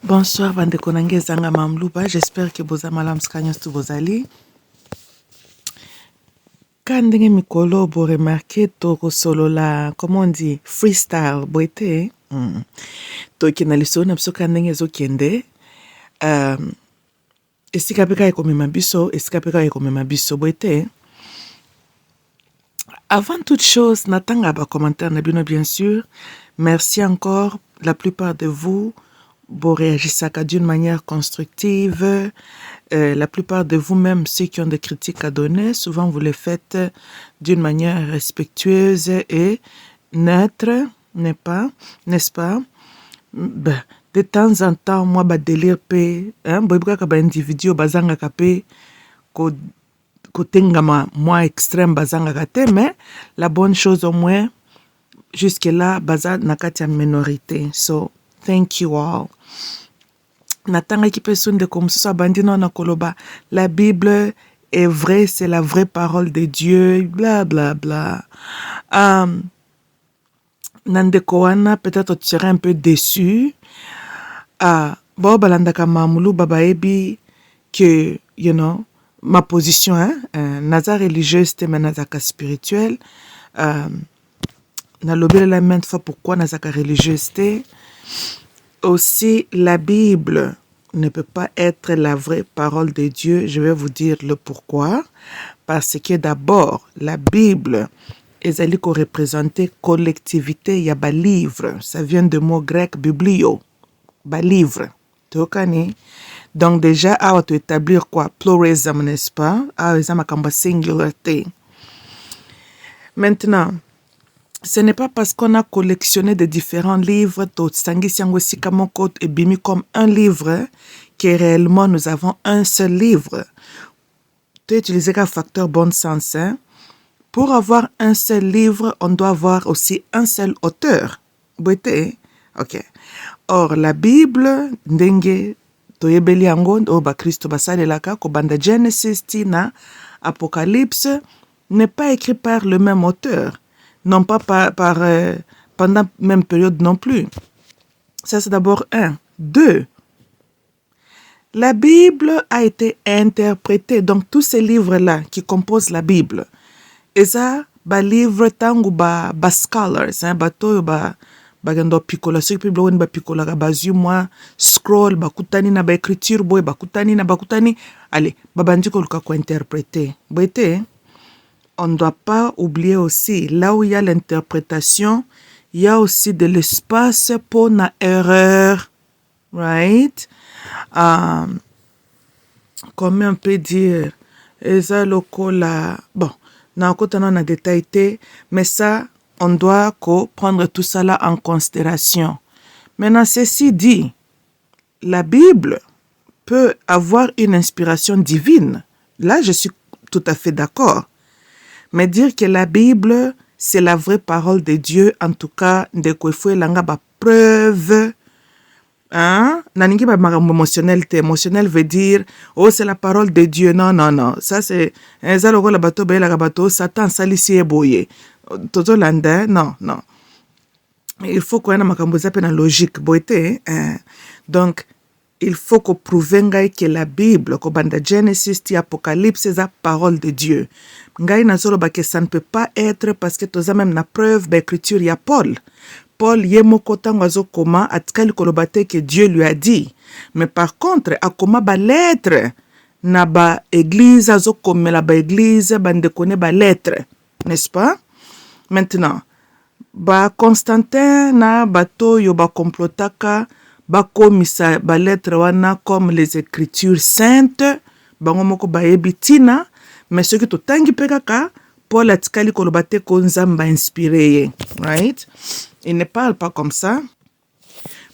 Bonsoir, bandeko nange zanga mamluba. J'espère que boza malam skanyos tu bozali. Kandenge mikolo bo remarqué to solo la, comment on dit, freestyle boite. To kinaliso na biso kandenge zo kende. Esika peka ekomema biso, esika peka ekomema biso boite. Avant toute chose, natanga ba commentaire na bino bien sûr. Merci encore la plupart de vous. Vous réagissez d'une manière constructive. La plupart de vous-même, ceux qui ont des critiques à donner, souvent vous les faites d'une manière respectueuse et neutre, n'est-ce pas? Ben, de temps en temps, moi, ba délire pe, ba individu bazanga kape, ko tengama moi extrême bazanga kate, mais la bonne chose au moins, jusque-là, baza nakatia minorité. So, thank you all. Natanga qui peut sonner comme ça, bandino na koloba. La Bible est vraie, c'est la vraie parole de Dieu, bla bla bla. Nandekoana, peut-être tu serais un peu déçu. Bon, balandaka mamulu babaebi que, you know, ma position, naza religieuse, te nazaka spirituelle. Na lobele la maintes fois pourquoi nazaka religieuse te. Aussi, la Bible ne peut pas être la vraie parole de Dieu. Je vais vous dire le pourquoi. Parce que d'abord, la Bible est allée représenter collectivité. Il y a un livre. Ça vient du mot grec biblio. Un livre. Donc déjà, à établir quoi? Pluralisme, n'est-ce pas? À singularité. Maintenant, ce n'est pas parce qu'on a collectionné de différents livres et bimi comme un livre que réellement nous avons un seul livre. Tu utilises un facteur bon sens. Pour avoir un seul livre, on doit avoir aussi un seul auteur. Ok. Or, la Bible, ndenge toyebeli yango oba Christo basalelaka ko banda Genesis tina Apocalypse n'est pas écrit par le même auteur. Non pas pendant la même période non plus. Ça, c'est d'abord un. Deux, la Bible a été interprétée. Donc, tous ces livres-là qui composent la Bible, et ça, ba livre tangu ba scholars, bato ba gendo pikola, ceux qui peuvent ba pikola ga bazu moi scroll ba kutani na ba écriture boy ba kutani na ba kutani, allez, ba bandi ko luka ko interpréter. Boité. On ne doit pas oublier aussi, là où il y a l'interprétation, il y a aussi de l'espace pour une erreur. Right? Comment on peut dire? Bon, on a détaillé, mais ça, on doit prendre tout ça là en considération. Maintenant, ceci dit, la Bible peut avoir une inspiration divine. Là, je suis tout à fait d'accord. Mais dire que la Bible, c'est la vraie parole de Dieu, en tout cas, de quoi il faut preuve. Naningi ba émotionnel, émotionnel veut dire, oh, c'est la parole de Dieu. Non, non, non. Ça, c'est, Satan, salisi eboye. Toto landa, non, non. Il faut qu'on ait une logique, boité. Donc, il faut qu'on prouve que la Bible, que banda Genesis, Apocalypse, c'est la parole de Dieu. Que ça ne peut pas être parce que tu as même la preuve d'écriture, il y a Paul. Paul, yemoko tangazo koma atkali kolobate que Dieu lui a dit. Mais par contre, a koma ba lettre na ba église azo kome la ba église bande kone ba lettre, n'est-ce pas? Maintenant, ba Constantin na bato yo ba complotaka ba komisa ba lettre wana comme les écritures saintes, bango moko ba ebitina, mais ce que to tangi pekaka Paul atkali kolobate ko nzamba inspiré, right? Il ne parle pas comme ça.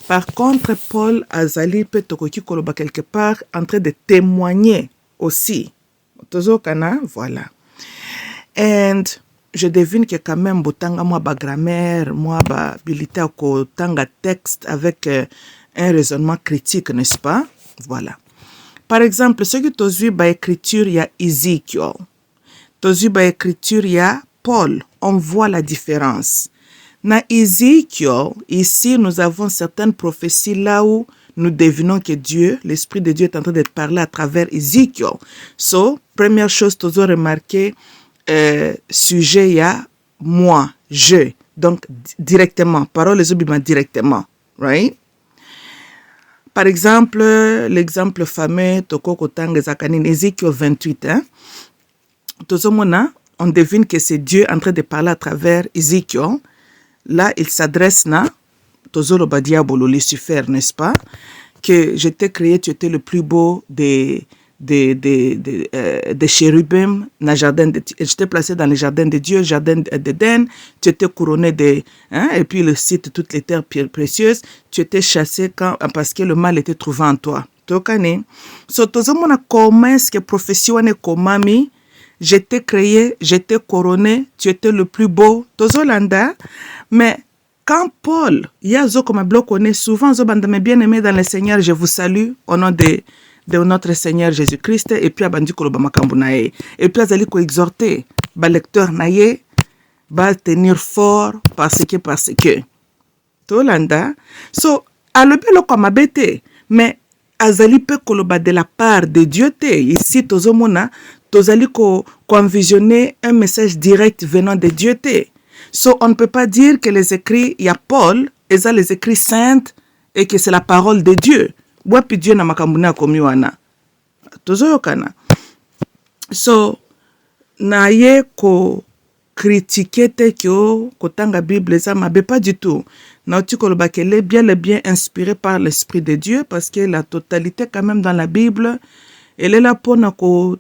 Par contre, Paul azali peut tokoki koloba quelque part en train de témoigner aussi. Tozo kana, voilà. And je devine que quand même botanga moi ba grammaire, moi ba habilité ko tanga texte avec un raisonnement critique, n'est-ce pas? Voilà. Par exemple, ce que tozu ba écriture il y a Ézéchiel. Tozu ba écriture il y a Paul. On voit la différence. Na Ézéchiel, ici, nous avons certaines prophéties là où nous devinons que Dieu, l'Esprit de Dieu est en train de parler à travers Ézéchiel. So, première chose, tu as remarqué, sujet, il y a moi, je. Donc, directement, parole les obima directement, right? Par exemple, l'exemple fameux, Toko Kotang Zakanin, Ézéchiel 28, hein? On devine que c'est Dieu en train de parler à travers Ézéchiel. Là, il s'adresse à Tozolo Diabolo, Lucifer, n'est-ce pas? Que je t'ai créé, tu étais le plus beau des chérubins dans le jardin je t'ai placé dans le jardin de Dieu, jardin d'Éden, tu étais couronné et puis le site toutes les terres précieuses, tu étais chassé parce que le mal était trouvé en toi. Tokane. So tozomona comment est-ce que prophétie wane komami, je t'ai créé, je t'ai couronné, tu étais le plus beau. Tozolanda, mais quand Paul, yazo comme bloc connaît souvent mes bien-aimés dans le Seigneur, je vous salue au nom de notre Seigneur Jésus-Christ, et puis abandi koloba makambu nae, et puis azali ko exhorter ba lecteur nae ba tenir fort parce que tolanda so alobi loko mabete, mais azali pe koloba de la part de Dieu te. Ici tozomona tozali ko envisionner un message direct venant de Dieu te. So on ne peut pas dire que les écrits, il y a Paul, et ça les écrits saints, et que c'est la parole de Dieu. Wapi Dieu na makambuna komiwana. Tozoyokana. So, na ye ko critiquer te kyo kotanga Bible ça mabe pas du tout. Na otikoloba qu'elle est bien inspirée par l'Esprit de Dieu, parce que la totalité quand même dans la Bible, elle est là pour na ko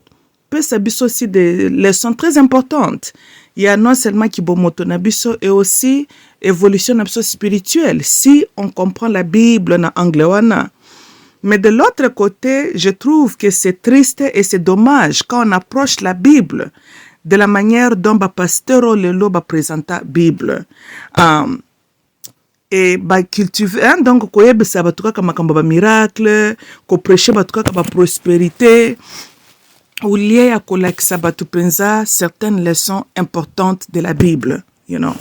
peut s'abisso aussi des leçons très importantes. Il y a non seulement Kibomoto Nabiso et aussi évolution spirituelle, si on comprend la Bible en anglais. Mais de l'autre côté, je trouve que c'est triste et c'est dommage quand on approche la Bible de la manière dont le pasteur Lelo présente la Bible. Et cultiver, donc, ko yebisa batuka kama kamba miracle, ko prêcher batuka kama prospérité, ou lié à kolakisa batu penza certaines leçons importantes de la Bible, you know.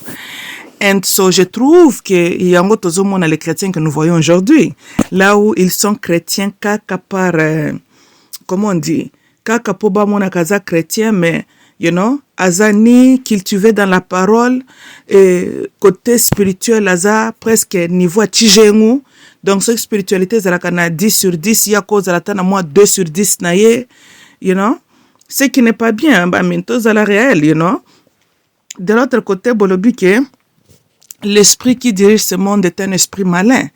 And so, je trouve que il y a encore les chrétiens que nous voyons aujourd'hui, là où ils sont chrétiens, kaka par, comment on dit, kaka poba mona kaza chrétien, mais, you know, azani cultivé dans la parole, et côté spirituel, aza presque niveau tijengu, donc cette spiritualité, zalakana 10 sur 10, il y a cause à la moi 2 sur 10 naye, you know, ce qui n'est pas bien, bah, mintos à la réelle, you know. De l'autre côté, bolobike, l'esprit qui dirige ce monde est un esprit malin.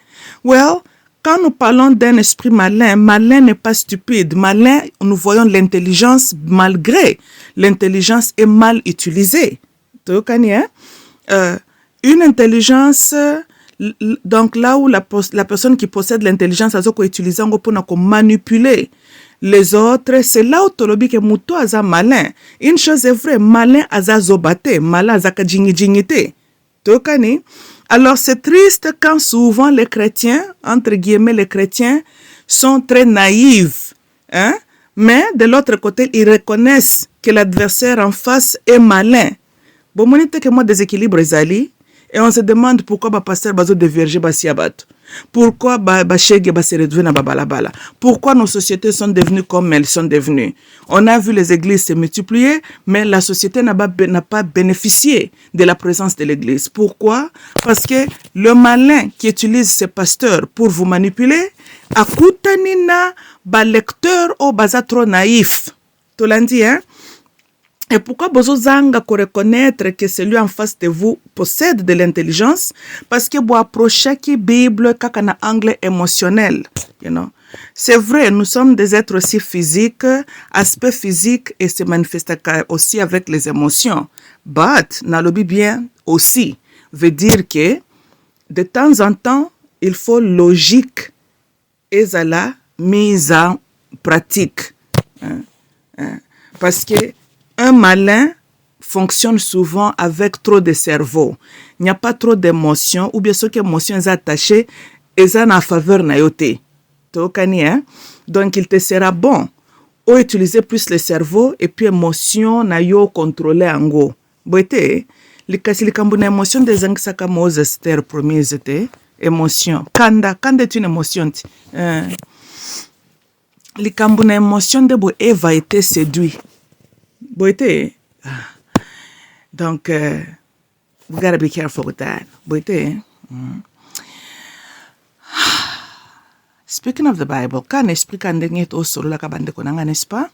Well, quand nous parlons d'un esprit malin, malin n'est pas stupide. Malin, nous voyons l'intelligence malgré. L'intelligence est mal utilisée. Une intelligence, donc là où la personne qui possède l'intelligence a utilisé pour manipuler les autres, c'est là où tolobi que muto aza malin. Une chose est vraie, malin aza zobate, malin aza kajingite. Tokani. Alors c'est triste quand souvent les chrétiens, entre guillemets les chrétiens, sont très naïfs. Hein? Mais de l'autre côté, ils reconnaissent que l'adversaire en face est malin. Bon, mon que moi déséquilibre zali, et on se demande pourquoi le pasteur bazo de vierge basiabat. Pourquoi Bachege se réduit na babalabala? Pourquoi nos sociétés sont devenues comme elles sont devenues? On a vu les églises se multiplier, mais la société n'a pas bénéficié de la présence de l'église. Pourquoi? Parce que le malin qui utilise ses pasteurs pour vous manipuler, akutanina ba lecteur ou baza trop naïf. Tolandi, hein? Et pourquoi besoin zanga ko reconnaître que celui en face de vous possède de l'intelligence? Parce que vous approchez qui Bible kakana angle émotionnel, you know. C'est vrai, nous sommes des êtres aussi physiques, aspect physique et se manifeste aussi avec les émotions. But, nalobi bien aussi, veut dire que de temps en temps, il faut logique et la mise en pratique. Parce que un malin fonctionne souvent avec trop de cerveau. Il n'y a pas trop d'émotions, ou bien ce que émotions sont attachées, et ça en faveur na yote. Donc il te sera bon ou utiliser plus le cerveau et puis émotion na yo contrôler en go. Boite, les kasi les kambu na émotion des angsaka Moses terre promise te, émotion. Kanda est une émotion. Likambo na émotion de bo Eva était séduit. Bo était. Donc, we gotta be careful with that. Bo était. Speaking of the Bible, quand esprit quand ndenge to solo la kabande konanga, n'est-ce pas?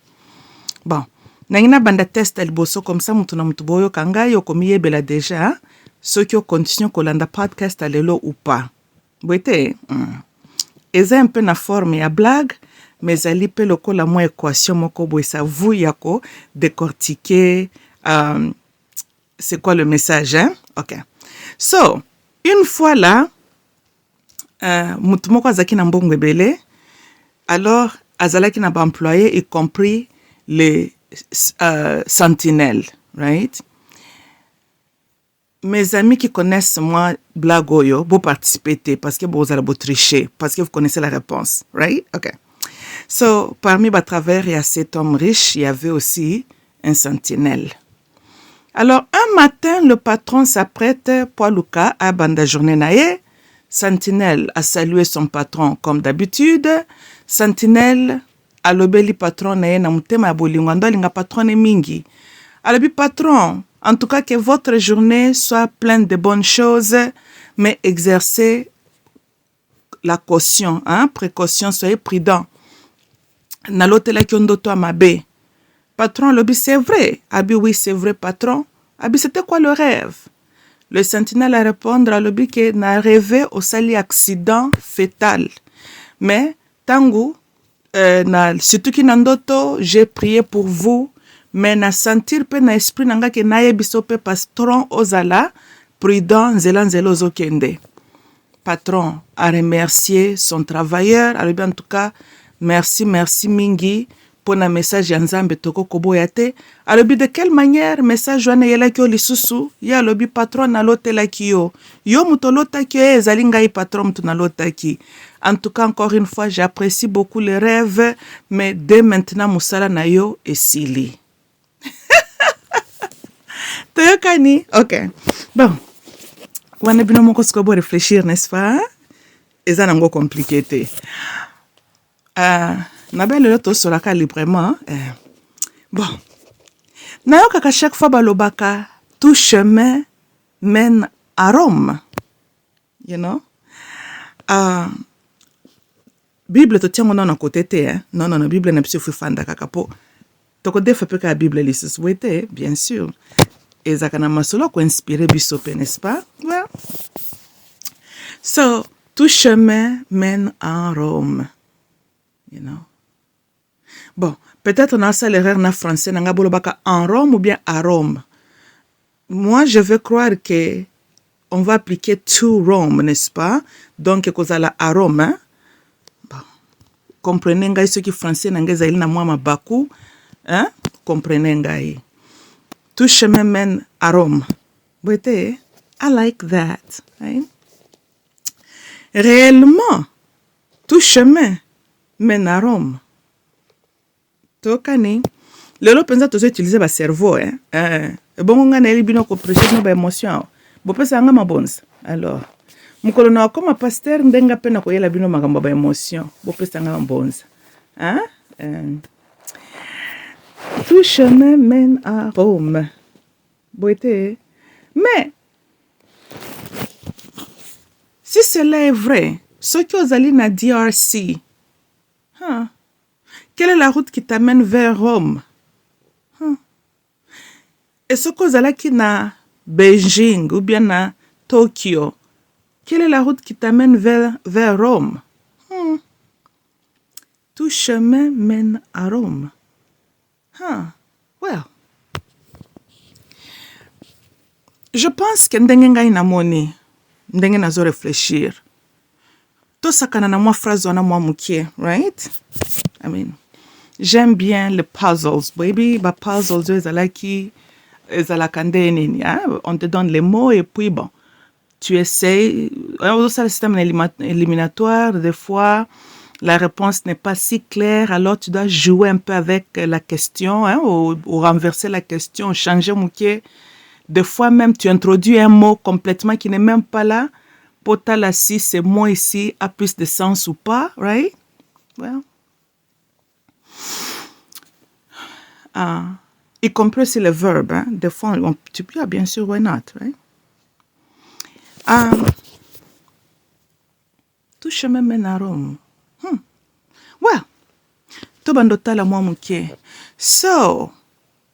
Bon, nangina banda test liboso comme ça mutu na mutu boyo kanga yo komiye bela déjà, ceux qui continue kolanda podcast alelo ou pas. Boite, eza un peu na forme ya blague, mais ali pe lokola mo équation moko boy sa vous yako décortiquer c'est quoi le message, hein? OK. So, une fois là, mutu moko azaki na mbongo ebele, alors azalaki na ba employé y compris les sentinelles, right? Mes amis qui connaissent moi Blagoyo, vous participez parce que vous allez tricher, parce que vous connaissez la réponse, right? OK. So, parmi les travers et à cet homme riche, il y avait aussi un sentinelle. Alors, un matin, le patron s'apprête pour Luca à banda journée nae. Sentinelle a salué son patron comme d'habitude. Sentinelle a lobeli patron nae na mutema bolingo ndo linga patron mingi. Alobi patron, en tout cas que votre journée soit pleine de bonnes choses, mais exercez la caution, hein, précaution, soyez prudent. Nalotela kiondoto amabe. Patron alobi c'est vrai. Abi oui c'est vrai patron. Abi c'était quoi le rêve? Le sentinelle a répondre alobi que na rêvé au sali accident fétal. Mais tangu na surtout ki nandoto j'ai prié pour vous, mais na sentir pe na esprit nanga ke na yebiso pe patron ozala prudent nzela nzela ozokende. Patron a remercié son travailleur, alobi en tout cas merci mingi pour na message ya Nzambe toko koboya te. Alobi de quelle manière message wana yelaki o lisusu ya alobi patron na lotelaki yo muto lotaki yo ezali ngai patron mutu na lotaki. En tout cas encore une fois j'apprécie beaucoup les rêves, mais dès maintenant musala na yo esili. Toyokani? OK. Bon. Wana bino moko sikobo réfléchir, n'est-ce pas? Eza nango compliqué te. Nabel le to solaka librement. Bon. Nayoka ka chaque fois balobaka tout chemin mène à Rome. You know? Bible to tiango na côté te, hein? Non, Bible na psi fanda kaka po. Toko defa pe ka Bible lisus wete, bien sûr. Ezaka na masolo ko inspirer biso pe, n'est-ce pas? Well. So, tout chemin mène à Rome. You know? Bon, peut-être on a ça l'erreur na français, nanga bolobaka en Rome ou bien à Rome. Moi, je veux croire que on va appliquer to Rome, n'est-ce pas? Donc, kozala à Rome, hein? Bon. Comprenez ngai ce qui français nanga zaili na moi mabaku, hein? Comprenez ngai. Tout chemin mène à Rome. Voyez, I like that, right? Réellement, tout chemin mène à Rome. Tokani, lelo penza tozo utiliser ba cerveau, hein. Bongo nga na elibino ko prêcher ba émotion. Bo pesa nga mabonza. Alors, mukolo na koma pasteur ndenga pena ko yela bino makambo ba émotion. Bo pesa nga mabonza. Hein? Tout chemin mène à Rome. Boité. Mais si cela est vrai, ce qui aux alliés na DRC, quelle est la route qui t'amène vers Rome? Et ce que vous qui na Beijing ou bien na Tokyo, quelle est la route qui t'amène vers Rome? Tout chemin mène à Rome. Well. Je pense que ndenga ina moni, ndenga nazo réfléchir. Tout ça kana na moi phrase wana moi mukie, right? I mean, j'aime bien les puzzles, baby. Ba puzzles ezalaki ezalakande nini, hein? On te donne les mots et puis bon, tu essayes. Alors ça le système éliminatoire, des fois la réponse n'est pas si claire, alors tu dois jouer un peu avec la question, hein, ou renverser la question, changer mukie. Des fois même tu introduis un mot complètement qui n'est même pas là, potala si ce mot ici a plus de sens ou pas, right? Well, y compris aussi le verbe, hein? Des fois, tu peux, bien sûr, why not, right? Tout chemin mène à Rome. Well, to bandotala mwa muke. So,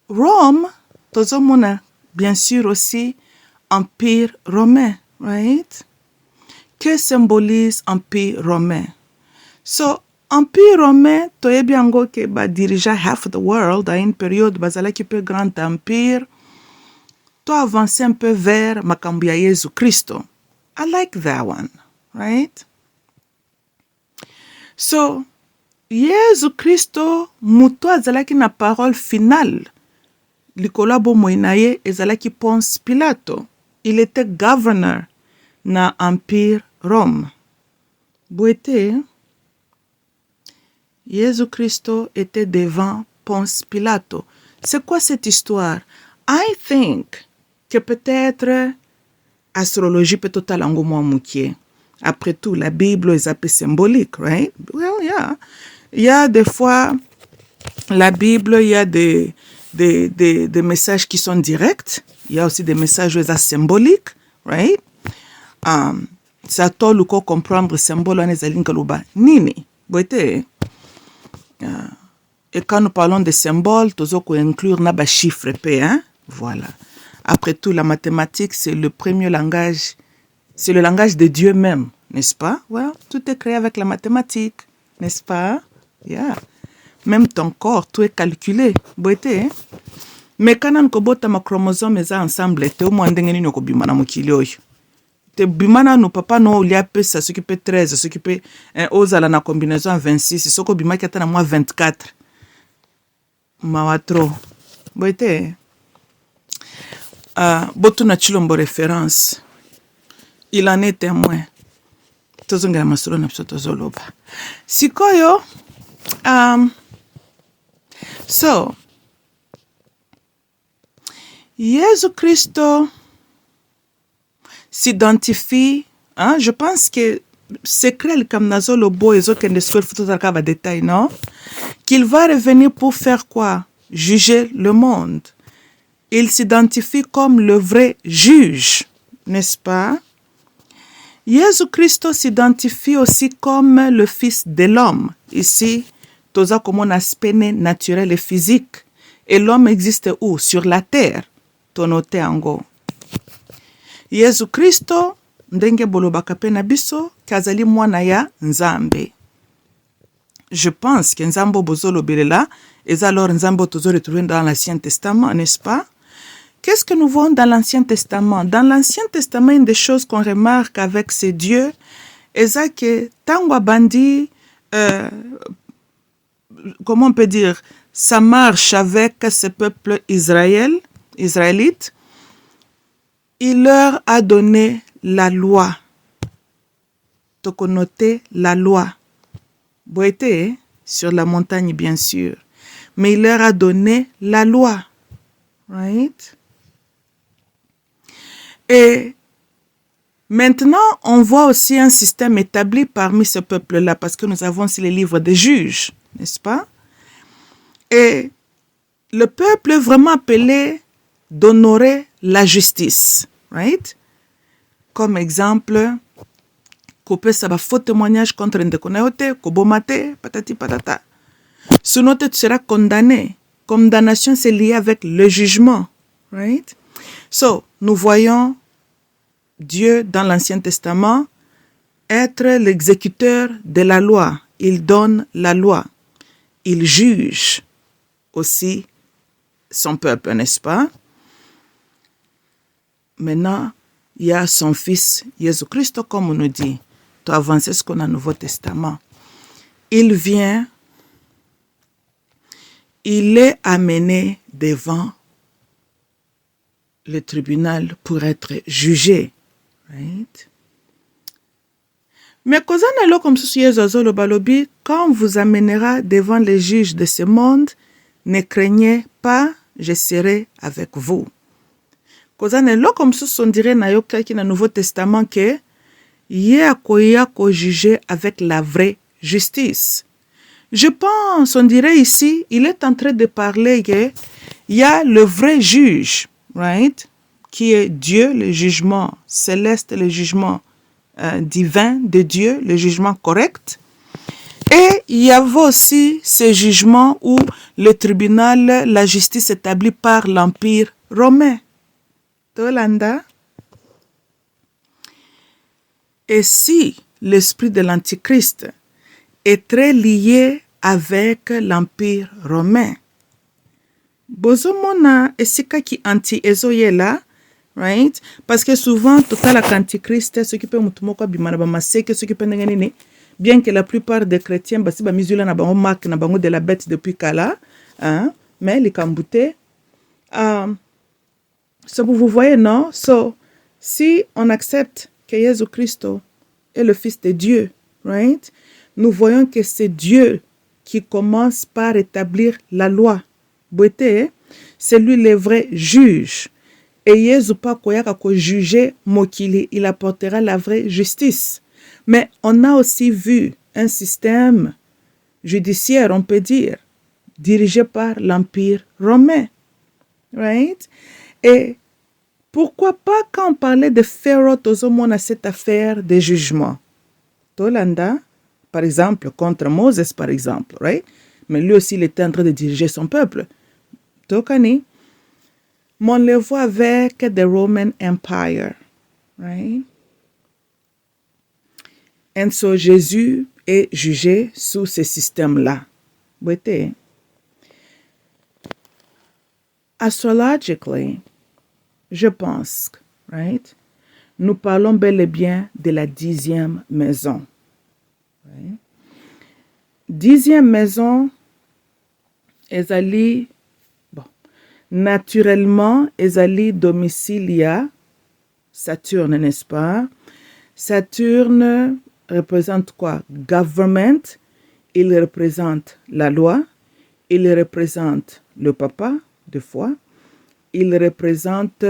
Rome, tozomona, bien sûr aussi, Empire romain, right? Que symbolise Empire romain? So, Empire romain, toyebi yango ke ba dirija half the world à une période bazalaki peu grand empire. To avancer un peu vers makambo ya Yesu Kristo. I like that one, right? So, Yesu Kristo muto azalaki na parole finale. Likolo ya bomoi na ye ezalaki Ponce Pilato. Il était gouverneur na Empire Rome. Boete, Jésus Christo était devant Ponce Pilato. C'est quoi cette histoire? I think que peut-être astrologie peut total en mwa mukie. Après tout, la Bible est un peu symbolique, right? Well, yeah. Il y a des fois, la Bible, il y a des messages qui sont directs. Il y a aussi des messages symboliques, right? Ça tolu ko comprendre symbole en ezalinkaloba nini. Boite. Et quand nous parlons de symboles, tozo ko inclure na ba chiffre pe, hein? Voilà. Après tout, la mathématique, c'est le premier langage. C'est le langage de Dieu même, n'est-ce pas? Well, tout est créé avec la mathématique, n'est-ce pas? Yeah. Même ton corps, tout est calculé. Boite. Mais quand on kobota ma chromosome eza ensemble, te au moins ndenge nini okobima na mokili oyo. Te bimana no papa no lia pesa ce qui peut 13, ce qui peut ozala na combinaison 26, ce ko bima kata na moi 24. Mawatro. Boite. Botu na chilombo référence. Il en est témoin. Tozongela masolo na psoto zoloba. Sikoyo, so, Jésus Christo s'identifie, hein, je pense que secret comme nazo lobo et autres ne se photo dans détail, non? Qu'il va revenir pour faire quoi? Juger le monde. Il s'identifie comme le vrai juge, n'est-ce pas? Jésus Christo s'identifie aussi comme le Fils de l'homme. Ici, toza comme un aspect naturel et physique. Et l'homme existe où? Sur la terre. Tonote ango. Jésus Christo, ndenge bolobaka pe na biso, kazali mwana ya Nzambe. Je pense que Nzambo bozolo belela, et alors Nzambo tozo retrouvé dans l'Ancien Testament, n'est-ce pas? Qu'est-ce que nous voyons dans l'Ancien Testament? Dans l'Ancien Testament, une des choses qu'on remarque avec ces dieux, c'est que Tangwa Bandi, comment on peut dire, ça marche avec ce peuple israélite, il leur a donné la loi. Tokonote la loi. Boete, sur la montagne, bien sûr. Mais il leur a donné la loi. Right? Et maintenant, on voit aussi un système établi parmi ce peuple-là, parce que nous avons aussi les livres des juges, n'est-ce pas? Et le peuple est vraiment appelé d'honorer la justice, right? Comme exemple, couper ça va faux témoignage contre un déconnaote, kobomate, patati patata. Sinon, tu seras condamné. Condamnation, c'est lié avec le jugement, right? So, nous voyons Dieu dans l'Ancien Testament être l'exécuteur de la loi. Il donne la loi. Il juge aussi son peuple, n'est-ce pas? Maintenant, il y a son fils Jésus-Christ, comme on nous dit. Tu avances ce qu'on a au Nouveau Testament. Il vient, il est amené devant le tribunal pour être jugé. Right? Mais quand vous amènera devant les juges de ce monde, ne craignez pas, je serai avec vous. On dirait dans le Nouveau Testament que ye akoya ko juger avec la vraie justice. Je pense, on dirait ici, il est en train de parler qu'il y a le vrai juge, right? Qui est Dieu, le jugement céleste, le jugement divin de Dieu, le jugement correct. Et il y avait aussi ce jugement où le tribunal, la justice établie par l'Empire romain. Tolanda. Et si l'esprit de l'Antichrist est très lié avec l'Empire romain, bozomona esika ki anti ezoyela, right? Parce que souvent total Antichrist s'occupe mutumoko bimana ba maseke s'occupe ndengenene, bien que la plupart des chrétiens basi ba misula na bango marque na bango de la bête depuis kala, hein? Mais les kambouté so vous voyez, non? So si on accepte que Jésus-Christ est le Fils de Dieu, right? Nous voyons que c'est Dieu qui commence par établir la loi. Boité, c'est lui le vrai juge. Et Jésus pas koyaka ko juger mokili, il apportera la vraie justice. Mais on a aussi vu un système judiciaire, on peut dire, dirigé par l'Empire romain, right? Et pourquoi pas quand on parlait de Pharaon, tozomona à cette affaire de jugement. Tolanda, par exemple, contre Moses, par exemple, right? Mais lui aussi, il était en train de diriger son peuple. Tokani, mais on le voit avec the Roman Empire, right? Et so Jésus est jugé sous ce système-là. Voyez? Astrologically, je pense, right? Nous parlons bel et bien de la 10e maison. Right? 10e maison, ezali, bon, naturellement, ezali domicilia Saturne, n'est-ce pas? Saturne représente quoi? Government, il représente la loi, il représente le papa, deux fois, il représente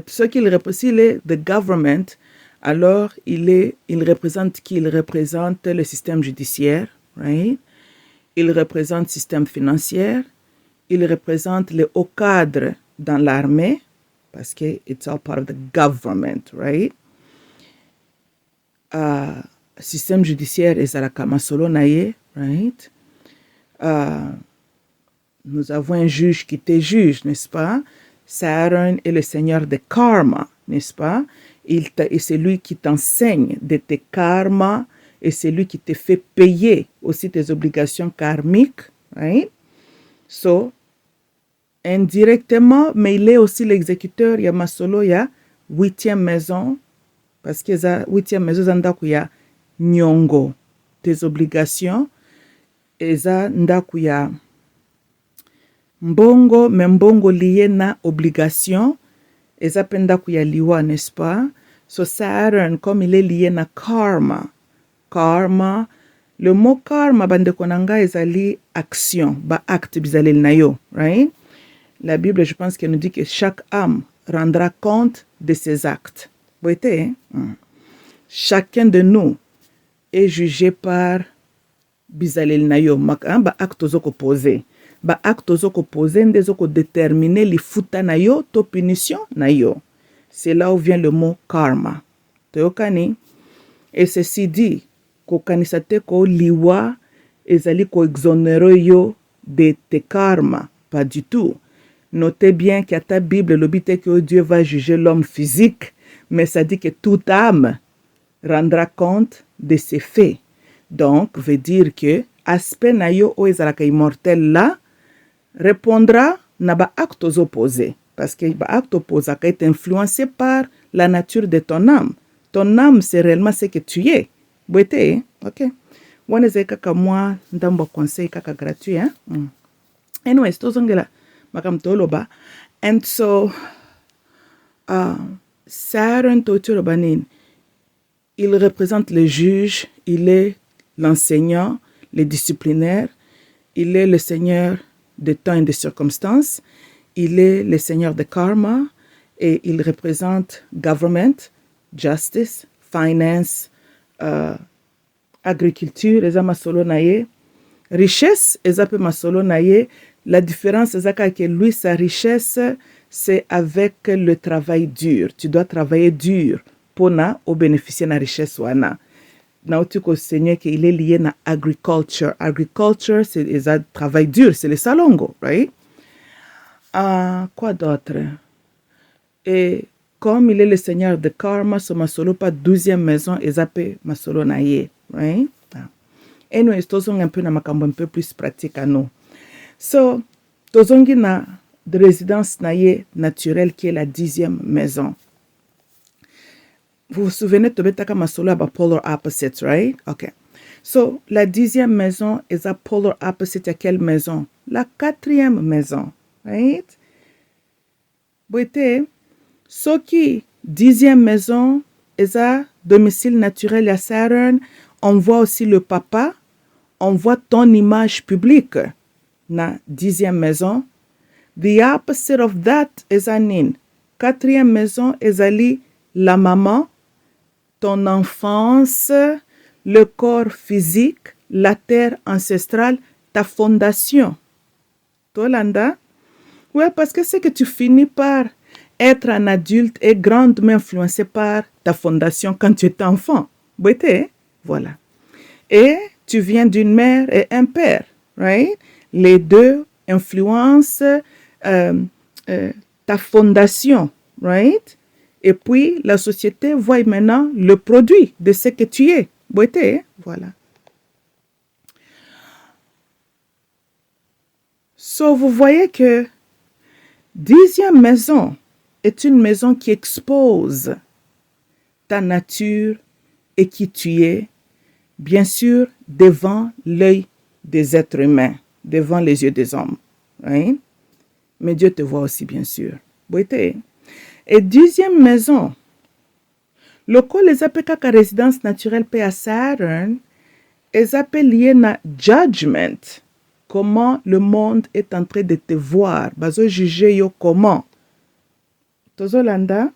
ce qu'il représente, s'il est the government, alors il représente qui? Il représente le système judiciaire, right? Il représente le système financier, il représente les hauts cadres dans l'armée, parce que it's all part of the government, right? Système judiciaire ezalaka masolo na ye, right? Nous avons un juge qui te juge, n'est-ce pas? Saturn est le seigneur de karma, n'est-ce pas? Et c'est lui qui t'enseigne de tes karmas et c'est lui qui te fait payer aussi tes obligations karmiques, right? So, indirectement, mais il est aussi l'exécuteur, il y a masolo, il y a 8e maison, parce que la 8e maison, il y a nyongo, tes obligations, et ça, il y a mbongo, mais mbongo lié na obligation, et ça, il y a liwa, n'est-ce pas? So Saturn, comme il est lié na karma, karma, le mot karma, bande konanga, ezali action, ba acte bizalel na yo, right? La Bible, je pense qu'elle nous dit que chaque âme rendra compte de ses actes. Vous voyez, hein? Chacun de nous est jugé par bizalel na yo, ba acte ozoko posé. Ba acte ozoko posé, ndezoko déterminer li futa na yo, to punition na yo. C'est là où vient le mot karma. Teokani. Et ceci dit, kokanisate ko liwa ezali ko exonero yo de te karma. Pas du tout. Notez bien qu'il y a ta Bible, le but est que Dieu va juger l'homme physique, mais ça dit que toute âme rendra compte de ses faits. Donc, veut dire que aspect na yo o ezalaka immortel là répondra na ba actes opposés. Parce que ba acte opposé est influencé par la nature de ton âme. Ton âme, c'est réellement ce que tu es. Boité, ok? Waneze kaka moi ndambo conseil kaka gratuit, hein? Anyway, tozongela makam toloba. And so, Saturn Totorobanin, il représente le juge, il est l'enseignant, le disciplinaire, il est le seigneur de temps et de circonstances, il est le seigneur de karma et il représente government, justice, finance, agriculture eza masolo na ye, richesse eza pe masolo na ye. La différence eza que lui sa richesse c'est avec le travail dur. Tu dois travailler dur pour bénéficier de la richesse wana. Nauti ko seigneur qu'il est lié na agriculture. Agriculture c'est le travail dur, c'est le salongo, right? Quoi d'autre? Et comme il est le seigneur de karma, so masolo pas 12e maison ezape masolo na ye, right? Et nous estosons un peu na makambo un peu plus pratique à nous. So, tozongi na de résidence na ye naturelle qui est la 10e maison. Vous vous souvenez de betaka masolo aba polar opposites, right? Okay. So, la 10e maison est a polar opposite à quelle maison? La 4e maison, right? Boite, soki 10e maison est a domicile naturel à Saturn, on voit aussi le papa, on voit ton image publique na 10e maison. The opposite of that is anin. 4e maison est ali la maman, ton enfance, le corps physique, la terre ancestrale, ta fondation. Tolanda? Ouais, parce que c'est que tu finis par être un adulte et grandement influencé par ta fondation quand tu étais enfant. Voilà. Et tu viens d'une mère et un père, right? Les deux influencent ta fondation, right? Et puis, la société voit maintenant le produit de ce que tu es. Voilà. So, vous voyez que 10e maison est une maison qui expose ta nature et qui tu es, bien sûr, devant l'œil des êtres humains, devant les yeux des hommes. Right? Mais Dieu te voit aussi, bien sûr. Et 10e maison, le col les appelle kaka résidence naturelle paix à Saturn, les appelle lié na judgment. Comment le monde est en train de te voir. Bazo juger yo comment. Tozolanda.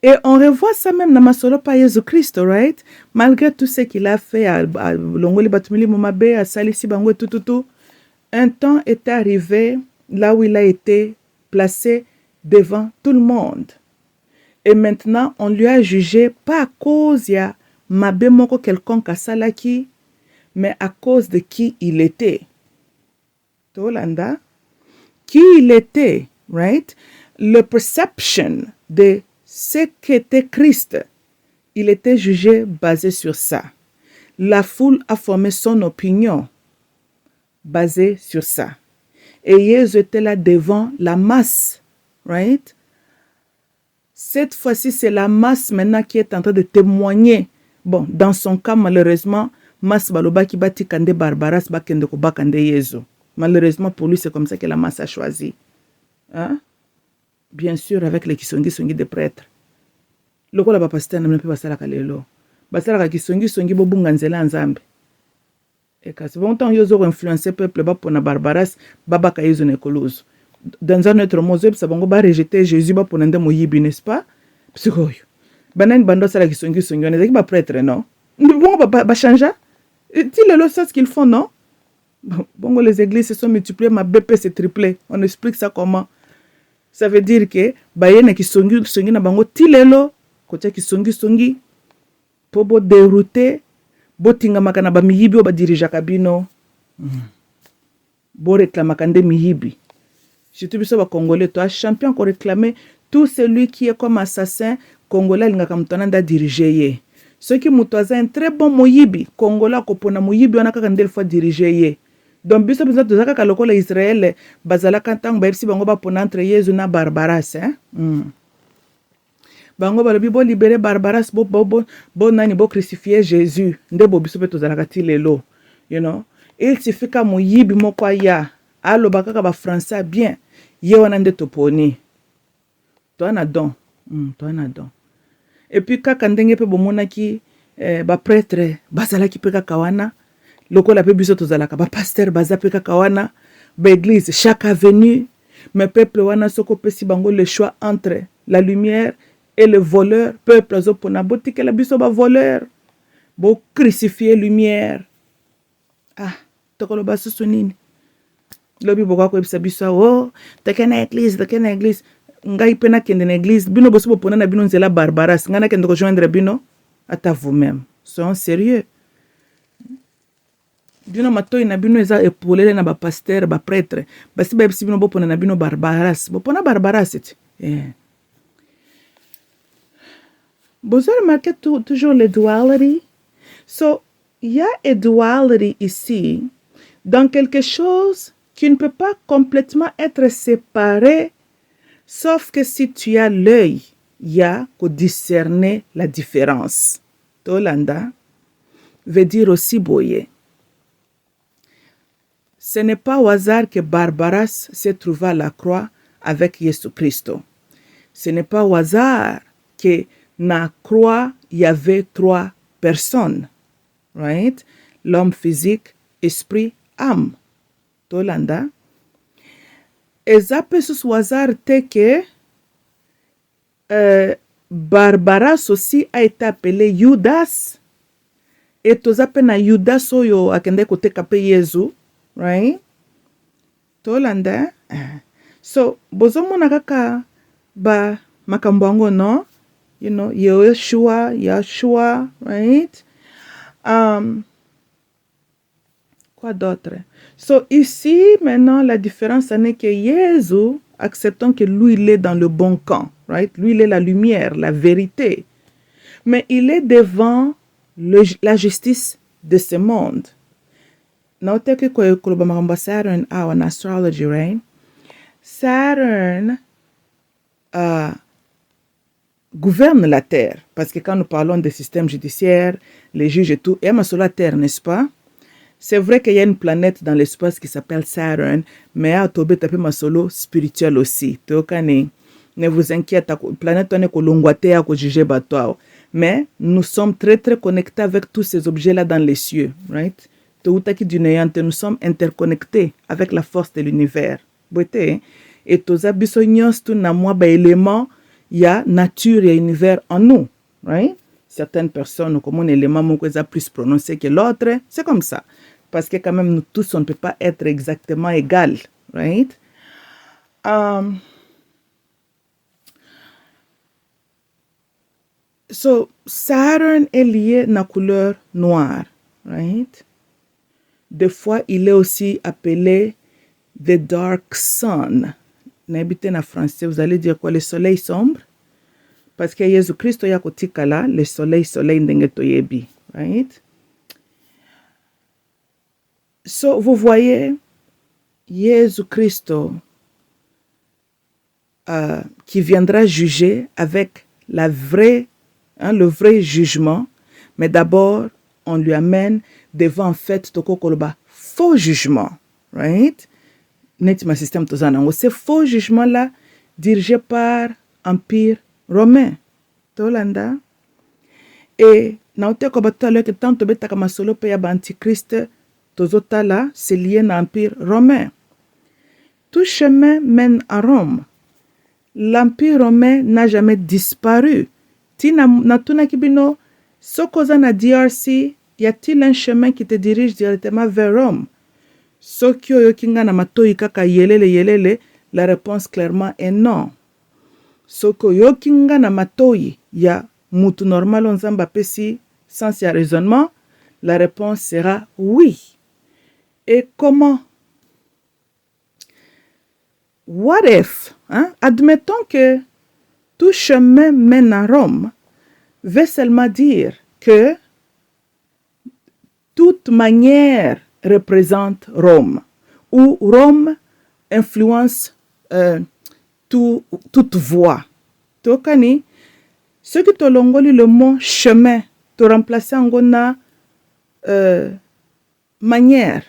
Et on revoit ça même dans Masolo pa Jésus-Christ, right? Malgré tout ce qu'il a fait à Longoli Batumili Momabe, à Salisi Bango, tout. Un temps est arrivé là où il a été placé devant tout le monde. Et maintenant, on lui a jugé pas à cause il y a Mabe Moko quelconque à Salaki, mais à cause de qui il était. Tolanda, qui il était, right? Le perception de ce qu'était Christ, il était jugé basé sur ça. La foule a formé son opinion basée sur ça. Et Jésus était là devant la masse, right? Cette fois-ci, c'est la masse maintenant qui est en train de témoigner. Bon, dans son cas, malheureusement, masse baloba ki bati kande barbaras bakende ko bakande Jésus. Malheureusement pour lui, c'est comme ça que la masse a choisi. Hein? Bien sûr, avec les kisongi des prêtres. Le quoi la pasteur n'a même pas passé la kalelo. Basala ka kisongi bobunga nzela nzambe. Et quand c'est bon temps, ils ont influencé le peuple pour na barbaras baba ka Jésus nekolozo. Dans un autre mot, ça va rejeter Jésus pour nende moyibi, n'est-ce pas? Psychoyo. Banan bando sala kisongi on est pas prêtre, non? Bon ba changer. Dis-le ce qu'ils font, non? Bon, les églises se sont multipliées, ma BP s'est triplé. On explique ça comment. Ça veut dire que bayene kisongi na bango tilelo kotia kisongi pour bo dérouter botinga makana ba miyibi ba dirija kabino. Bo réclamaka nde miyibi. Surtout biso ba congolais toi champion ko réclamer tout celui qui est comme assassin congolais lingaka mutana nda diriger ye. Ceux qui mutoza un très bon moyibi congolais ko pona moyibi wana kaka ndel fois diriger ye. Donc biso biso tozaka ka lokola Israël bazala kantang ba epsi bango ba pona entre Yesu na Barbaras hein. Bango balobi bo libérer Barbaras bo nani bo crucifier Jésus nde bo biso tozala ka tilelo you know. Il suffit ka moyibi moko ya alo bakaka ba français bien ye wana nde toponi to na don et puis kaka ndenge pe bomonaki ba prêtre bazala ki pe kaka wana lokola pe biso tozalaka ba pasteur baza pe kaka wana ba église chaque avenue mais peuple wana soko pesi bango le choix entre la lumière et le voleur peuple azopona botikela biso ba voleur bo crucifier lumière. Ah, tokoloba susu nini? Lobi boka koyebisa biso oh toke na église ngai pe nakende na église bino bosi bopona na bino nzela barbaras ngai nakende kojoindre bino ata vous-même. Soyons sérieux. Bino matoi na bino eza epolele na bapaster baprêtre basi bayebisi bino bopona na bino barbaras bopona barbaras eti Vous avez remarqué toujours le duality? So, il y a une duality ici dans quelque chose qui ne peut pas complètement être séparé, sauf que si tu as l'œil, il y a qu'à discerner la différence. Tolanda veut dire aussi boyer. Ce n'est pas au hasard que Barbaras s'est trouvé à la croix avec Jésus-Christ. Ce n'est pas au hasard que dans la croix, il y avait 3 personnes. Right? L'homme physique, esprit, âme. Tolanda. Et ça peut se hasard que Barbaras aussi a été appelé Judas. Et tout ça na Judas oyo akende kote kape Yesu. Right? Tolanda. So, bozomona kaka ba makambo yango no? You know, Yeshua, right? Quoi d'autre? So, ici, maintenant, la différence, c'est que Jésus, acceptons que lui, il est dans le bon camp, right? Lui, il est la lumière, la vérité. Mais il est devant la justice de ce monde. Notez que Saturn en astrology, right? Saturn gouverne la Terre. Parce que quand nous parlons des systèmes judiciaires, les juges et tout, il y a sur la Terre, n'est-ce pas? C'est vrai qu'il y a une planète dans l'espace qui s'appelle Saturn, mais il y a un solo spirituel aussi. Ne vous inquiétez pas, la planète est kolongwate à juger bateau. Mais nous sommes très très connectés avec tous ces objets-là dans les cieux, right? Nous sommes interconnectés avec la force de l'univers. Et tous les éléments, il y a nature et univers en nous, right? Certaines personnes, comme un élément plus prononcé que l'autre, c'est comme ça. Parce que quand même, nous tous, on ne peut pas être exactement égal, right? So, Saturn est lié à la couleur noire, right? Des fois, il est aussi appelé the dark sun. N'habitez en français, vous allez dire quoi? Le soleil sombre? Parce que Jésus-Christ, il y a le soleil ndengetoyebi, right? So, vous voyez, Jésus-Christ qui viendra juger avec le vrai jugement, mais d'abord, on lui amène devant, en fait, faux jugement, right? Ce faux jugement-là, dirigé par l'Empire romain. Tolanda. Et, naote ko batalo que tant to beta kama solo pe ya antichrist tozotala, c'est lié à l'Empire romain. Tout chemin mène à Rome. L'Empire romain n'a jamais disparu. Tina natuna kibino sokoza na DRC, y a-t-il un chemin qui te dirige directement vers Rome? Sokyo yokinga na matoi kaka yelele, la réponse clairement est non. Soko yokinga na matoi ya mutu normal onzamba pesi sans ya raisonnement, la réponse sera oui. Et comment? What if? Admettons que tout chemin mène à Rome, veut seulement dire que toute manière représente Rome, ou Rome influence toute voie. Tokani, ce qui te longoli le mot chemin, te remplacer en gona manière.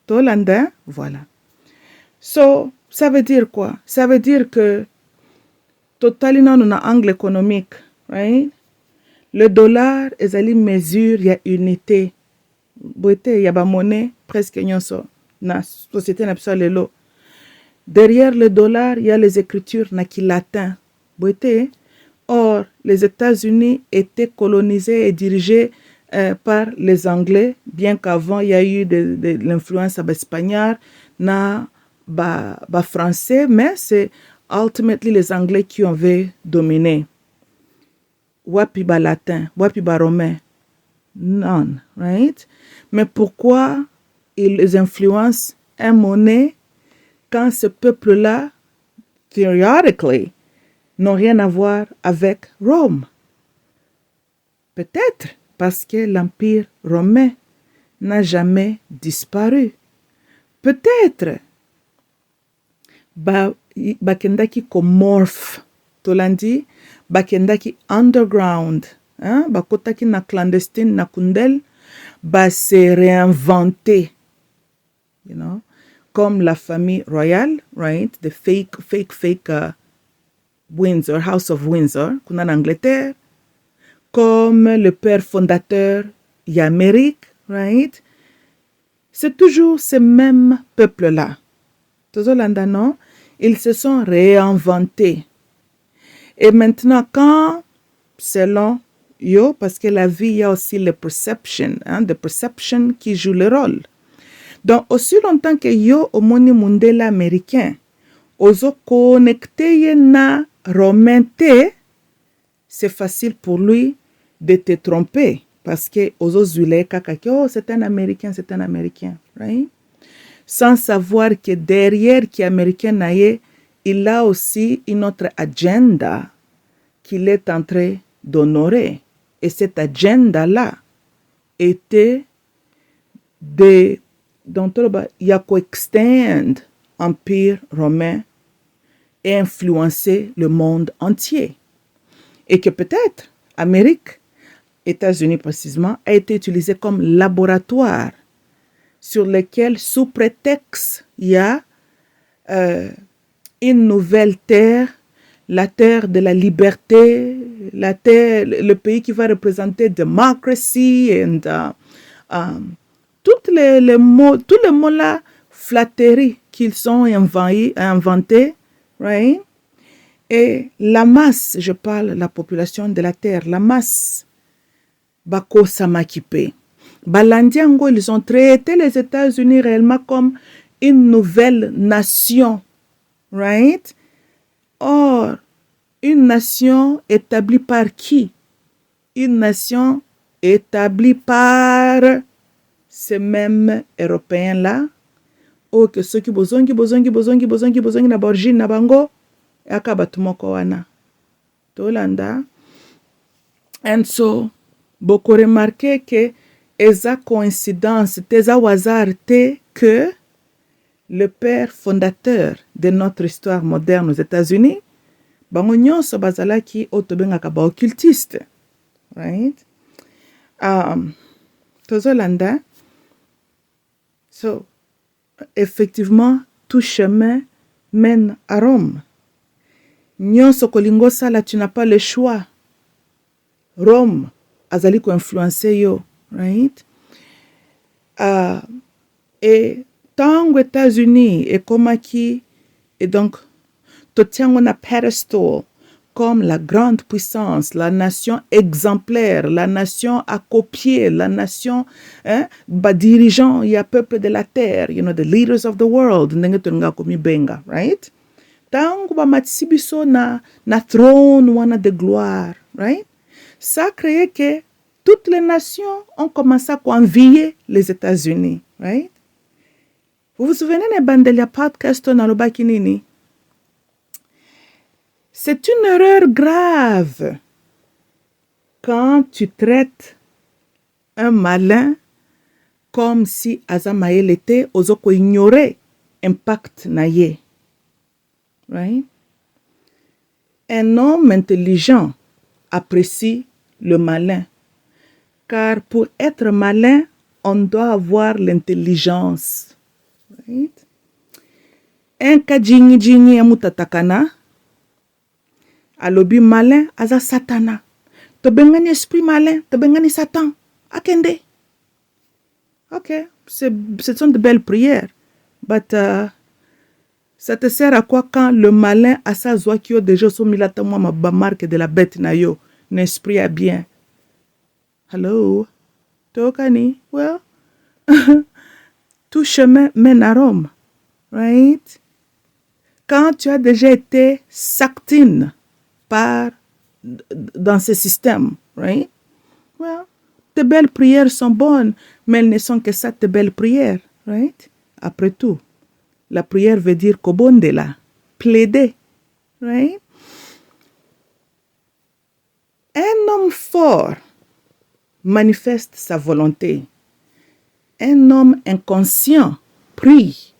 Tolanda, voilà. So, ça veut dire quoi? Ça veut dire que totalement on a angle économique, right? Le dollar est une mesure, il y a unité. Il y a une monnaie presque nyonso na société na biso lelo. Derrière le dollar, il y a les écritures na ki latin. Or, les États-Unis étaient colonisés et dirigés par les Anglais, bien qu'avant il y a eu de l'influence espagnole, na français, mais c'est ultimately les Anglais qui avaient dominé. Wapi ba latin, wapi ba romain, none, right? Mais pourquoi ils influencent un monnaie quand ce peuple-là, theoretically, n'ont rien à voir avec Rome? Peut-être parce que l'Empire romain n'a jamais disparu. Peut-être bakendaki komorph tolandi bakendaki underground, hein? Bakotaki na clandestine na kundel se réinventer, you know, comme la famille royale, right? The fake Windsor, House of Windsor, qu'on a en Angleterre, comme le père fondateur d'Amérique, right? C'est toujours ce même peuple-là. Non? Ils se sont réinventés. Et maintenant, quand, selon yo, parce que la vie, il y a aussi le perception, hein, the perception qui joue le rôle. Donc, aussi longtemps que yo, au moni mondial américain, ozo connecté na romainté, c'est facile pour lui de te tromper. Parce que ozo zule kakaki, oh, c'est un Américain, right? Sans savoir que derrière qui est américain naïe, il a aussi une autre agenda qu'il est en train d'honorer. Et cette agenda-là était de extend l'Empire romain et influencer le monde entier. Et que peut-être Amérique, États-Unis précisément, a été utilisé comme laboratoire sur lequel, sous prétexte, il y a une nouvelle terre, la terre de la liberté, la terre, le pays qui va représenter démocratie et tous les mots là, flatterie qu'ils ont inventés, right? Et la masse, je parle la population de la terre, la masse, bako samakipe. Balandiango, ils ont traité les États-Unis réellement comme une nouvelle nation, right? Or, une nation établie par qui? Une nation établie par ces mêmes Européens-là, ou que ceux qui bozongi na borjine na bango, akabatumoko wana. Tolanda. And so, beaucoup remarqué que eza coïncidence, teza hasard que le père fondateur de notre histoire moderne aux États-Unis, bango nyonso bazalaki otobengaka ba occultiste, right? Tozolanda. So, effectivement, tout chemin mène à Rome. Nyonso kolingo sala, tu n'as pas le choix. Rome azali ko influencer yo, right? Et tango États-Unis et komaki, et donc totiango na pedestal comme la grande puissance, la nation exemplaire, la nation à copier, la nation, hein, dirigeant, il y a peuple de la terre, you know, the leaders of the world, right? Tango ba matsibiso na throne wana de gloire, right? Ça a créé que toutes les nations ont commencé à envier les États-Unis, right? Vous vous souvenez de Bandelia podcast na lobaki nini? C'est une erreur grave quand tu traites un malin comme si Azamael était ozoko ignorer impact naye. Right? Un homme intelligent apprécie le malin. Car pour être malin, on doit avoir l'intelligence. Right? Un kajingi amutatakana. Alobi malin aza satana. To bengani esprit malin, to bengani satan. Akende. Ok, ce sont de belles prières. But Ça te sert à quoi quand le malin a sa joie qui a déjà soumis la ma marque de la bête na yo, n'esprit à bien. Hello? Tokani? Well, tout chemin mène à Rome. Right? Quand tu as déjà été sactine dans ce système, right? Well, tes belles prières sont bonnes, mais elles ne sont que ça, tes belles prières, right? Après tout, la prière veut dire kobondela, plaider, right? Un homme fort manifeste sa volonté. Un homme inconscient prie.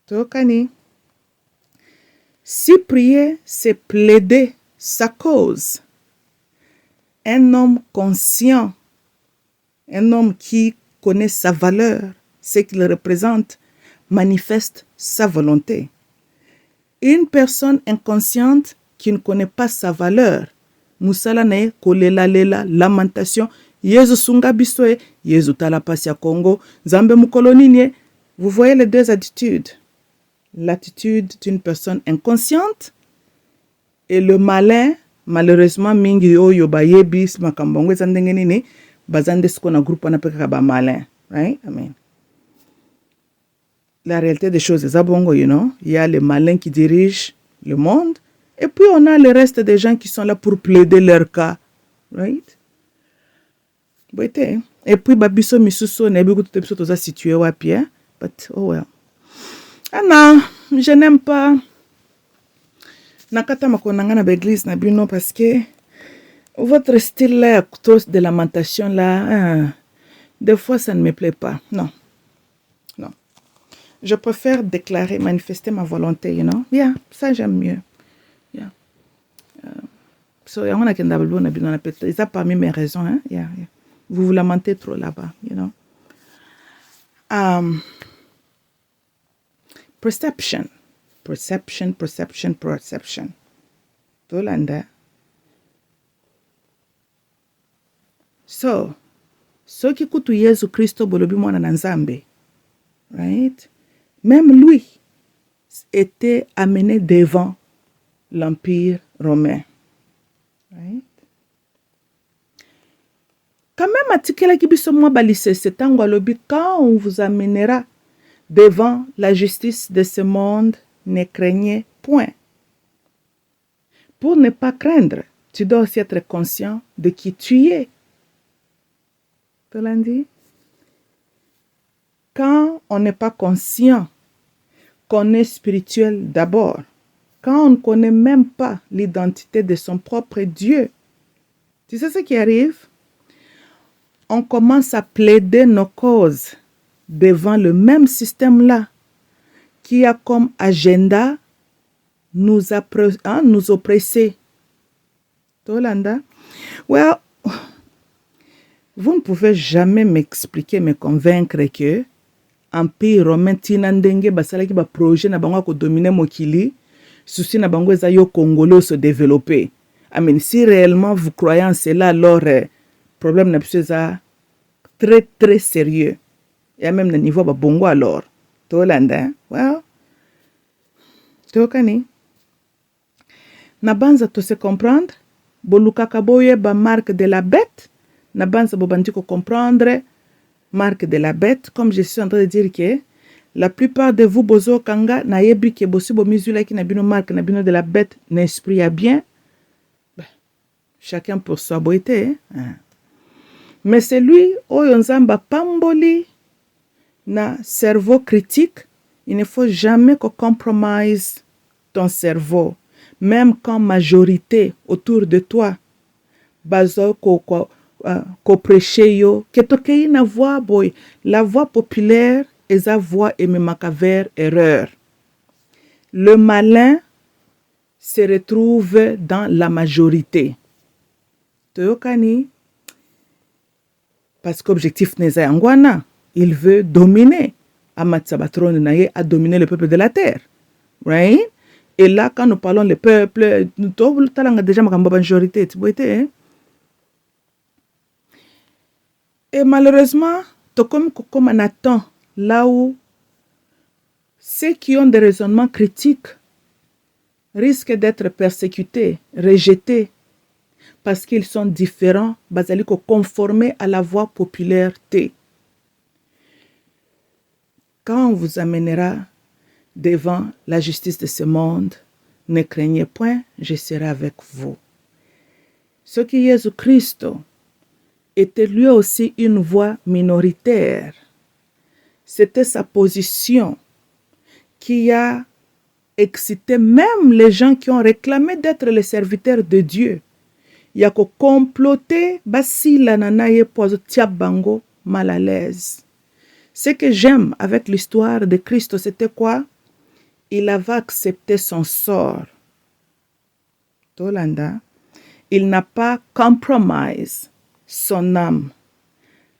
Tokani. Si prier, c'est plaider sa cause. Un homme conscient, un homme qui connaît sa valeur, ce qu'il représente, manifeste sa volonté. Une personne inconsciente qui ne connaît pas sa valeur, musala ne kolela lela, lamentation, Yesu sunga bisoe, Yesu talapasi ya Congo, Zambe mukoloninie. Vous voyez les deux attitudes. L'attitude d'une personne inconsciente et le malin, malheureusement, mingi oyo bayebi makambongwe zandenge nini, bazande ce qu'on a groupe na peka ba malin, right? I mean, la réalité des choses, c'est bongo, you know. Il y a les malins qui dirigent le monde, et puis on a le reste des gens qui sont là pour plaider leur cas, right? Et puis babiso misuso na bigo tout episode oza situé wapi, hein? But oh well. Ah non, je n'aime pas nakata makonanga na l'église na bino parce que votre style là trop de lamentation là, des fois ça ne me plaît pas. Non. Non. Je préfère déclarer, manifester ma volonté, you know. Yeah, ça j'aime mieux. Yeah. So on a qu'un double na bino na peut-être ça parmi mes raisons, hein. Yeah, yeah. Vous lamentez trop là-bas, you know. Perception. Tolanda. So, ce qui coûte Jésus Christ bolobi mwana na Nzambe, right? Même lui était amené devant l'Empire romain, right? Quand même, atikela kibiso mwa balise setango alobi, quand on vous amènera devant la justice de ce monde, ne craignez point. Pour ne pas craindre, tu dois aussi être conscient de qui tu es. Tu l'as dit? Quand on n'est pas conscient qu'on est spirituel d'abord, quand on ne connaît même pas l'identité de son propre Dieu, tu sais ce qui arrive? On commence à plaider nos causes devant le même système-là qui a comme agenda nous oppresser. Tolanda? Well, vous ne pouvez jamais m'expliquer, me convaincre que Empire romain tinandenge basalaki ba projet na bango ko dominer mokili, souci na bango eza yo congolais se développer. I mean, si réellement vous croyez en cela, alors problème na biso eza très très sérieux. Et même le niveau ba bongo alors. Tolanda? Well, tokani. Na banza to se comprendre, bolukaka boye ba marque de la bête, na banza bobandi ko comprendre marque de la bête, comme je suis en train de dire que la plupart de vous bozo kanga na yebi ke bosi bo misula ki na bino marque na bino de la bête n'esprit ya bien. Ben, chacun pour soi boité, hein. Mais celui oyo nzamba pamboli na cerveau critique, il ne faut jamais qu'on compromise ton cerveau. Même quand majorité autour de toi, bazo ko prêcher yo, que tokei na voix boy, la voix populaire et sa voix ememaka vers erreur. Le malin se retrouve dans la majorité. Toyokani, parce qu'objectif neza yangwana, il veut dominer. Amatsabatron naye a dominé le peuple de la terre. Right? Et là, quand nous parlons le peuple, nous avons déjà ma majorité. Hein? Et malheureusement, comme on attend là où ceux qui ont des raisonnements critiques risquent d'être persécutés, rejetés, parce qu'ils sont différents, bazali ko conformer à la voix populaire T. Quand on vous amènera devant la justice de ce monde, ne craignez point, je serai avec vous. Ce qui Jésus-Christ était lui aussi une voix minoritaire. C'était sa position qui a excité même les gens qui ont réclamé d'être les serviteurs de Dieu. Il y a qu'au comploter, basila nanaye pozo tiabango mal à l'aise. Ce que j'aime avec l'histoire de Christ, c'était quoi? Il avait accepté son sort. Tolanda, il n'a pas compromis son âme.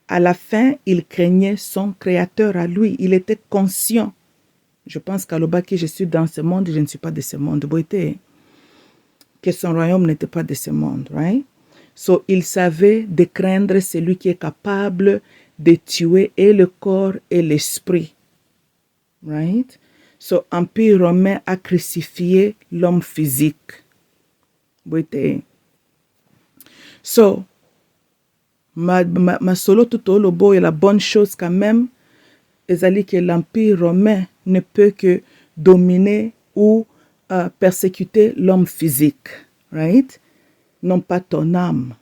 À la fin, il craignait son créateur à lui. Il était conscient. Je pense qu'à l'obaki, je suis dans ce monde, je ne suis pas de ce monde. Que son royaume n'était pas de ce monde, right? So, il savait de craindre celui qui est capable de tuer et le corps et l'esprit, right? So, Empire romain a crucifié l'homme physique. So, ma solo tout le beau et la bonne chose quand même, c'est que l'Empire romain ne peut que dominer ou persécuter l'homme physique, right? Non pas ton âme.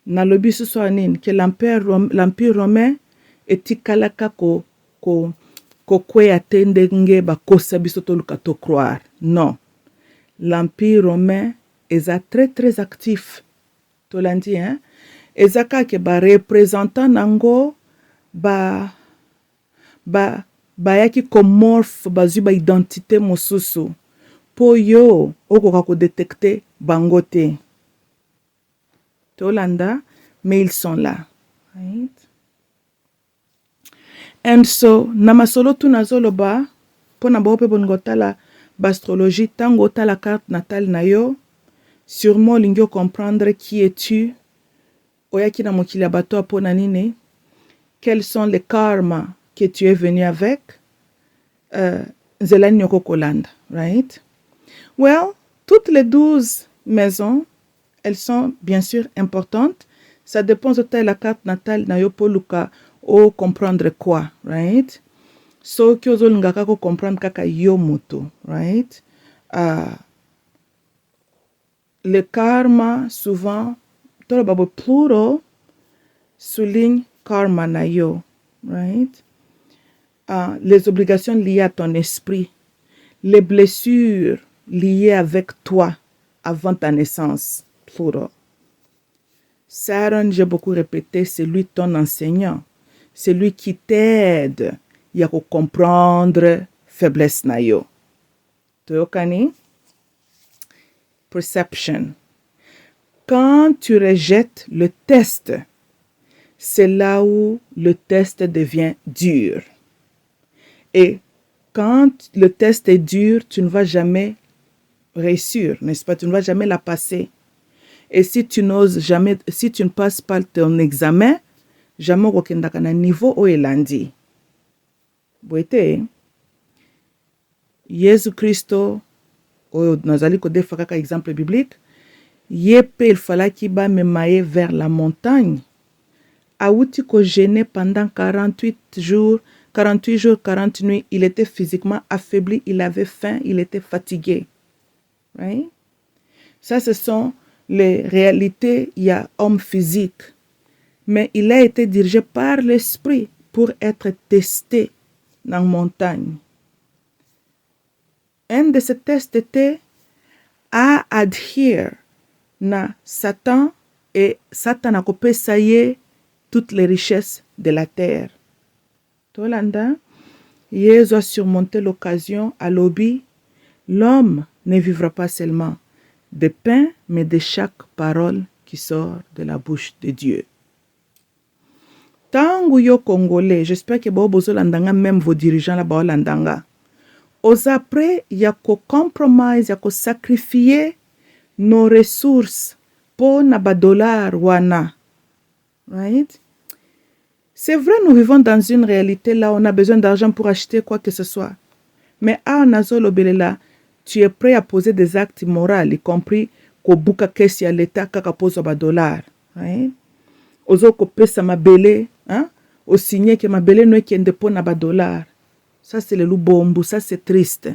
Nalobi ce soit que l'Empire romain est kalaka ko kwe atende nge ba kosa biso to lukato croire. Non. L'Empire romain est très très actif. Tolandi hein? Ezaka ke ba représentant nango ba yaki komorphe bazu ba identité mosusu po yo okoka ko détecter bangote. Tolanda, mais ils sont là. Right? And so, namasolo tu nazoloba pona baope bongotala bastrologie tango la carte natale na yo, sûrement lingyo comprendre qui es-tu, oyaki na mokili bato pona nini, quels sont les karmas que tu es venu avec, zelani nyoko kolanda, right? Well, toutes les 12 maisons, elles sont bien sûr importantes. Ça dépend de la carte natale na yo poluka o comprendre quoi, right? So kyozo ngaka ko comprendre kaka yo moto, right? Le karma souvent tolo babo pluro souligne karma na yo, right? Les obligations liées à ton esprit, les blessures liées avec toi avant ta naissance, pluro. Saron, j'ai beaucoup répété, c'est lui ton enseignant. C'est lui qui t'aide à comprendre faiblesse na yo. Toyokani? Perception. Quand tu rejettes le test, c'est là où le test devient dur. Et quand le test est dur, tu ne vas jamais réussir, n'est-ce pas? Tu ne vas jamais la passer. Et si tu n'oses jamais, si tu ne passes pas ton examen, jamais okendaka na niveau o elandi. Boite, Jésus Christo, o nazali ko defa kaka exemple biblique, yepe il fallait qu'il ba me maye vers la montagne. Aouti ko gêné pendant 48 jours, 40 nuits, il était physiquement affaibli, il avait faim, il était fatigué. Right? Ça, ce sont les réalités, il y a homme physique. Mais il a été dirigé par l'esprit pour être testé dans la montagne. Un de ces tests était à adhérer à Satan et Satan a coupé ça y est toutes les richesses de la terre. Tolanda, Jésus a surmonté l'occasion à l'obi. L'homme ne vivra pas seulement de pain, mais de chaque parole qui sort de la bouche de Dieu. Tango yo Congolais, j'espère que vous landanga même vos dirigeants là-bas landanga. Aux après, il y a qu'au compromise, il y a qu'au sacrifier nos ressources pour na $, wana. Right? C'est vrai, nous vivons dans une réalité là, on a besoin d'argent pour acheter quoi que ce soit. Mais à Nazolo Belela, tu es prêt à poser des actes immoraux, y compris qu'au buka kesi à l'État kaka pose ba dollar. Ozo ko pesa mabele, au signer que mabele no qui ndepon na ba dollar. Ça c'est le lubombu, ça c'est triste.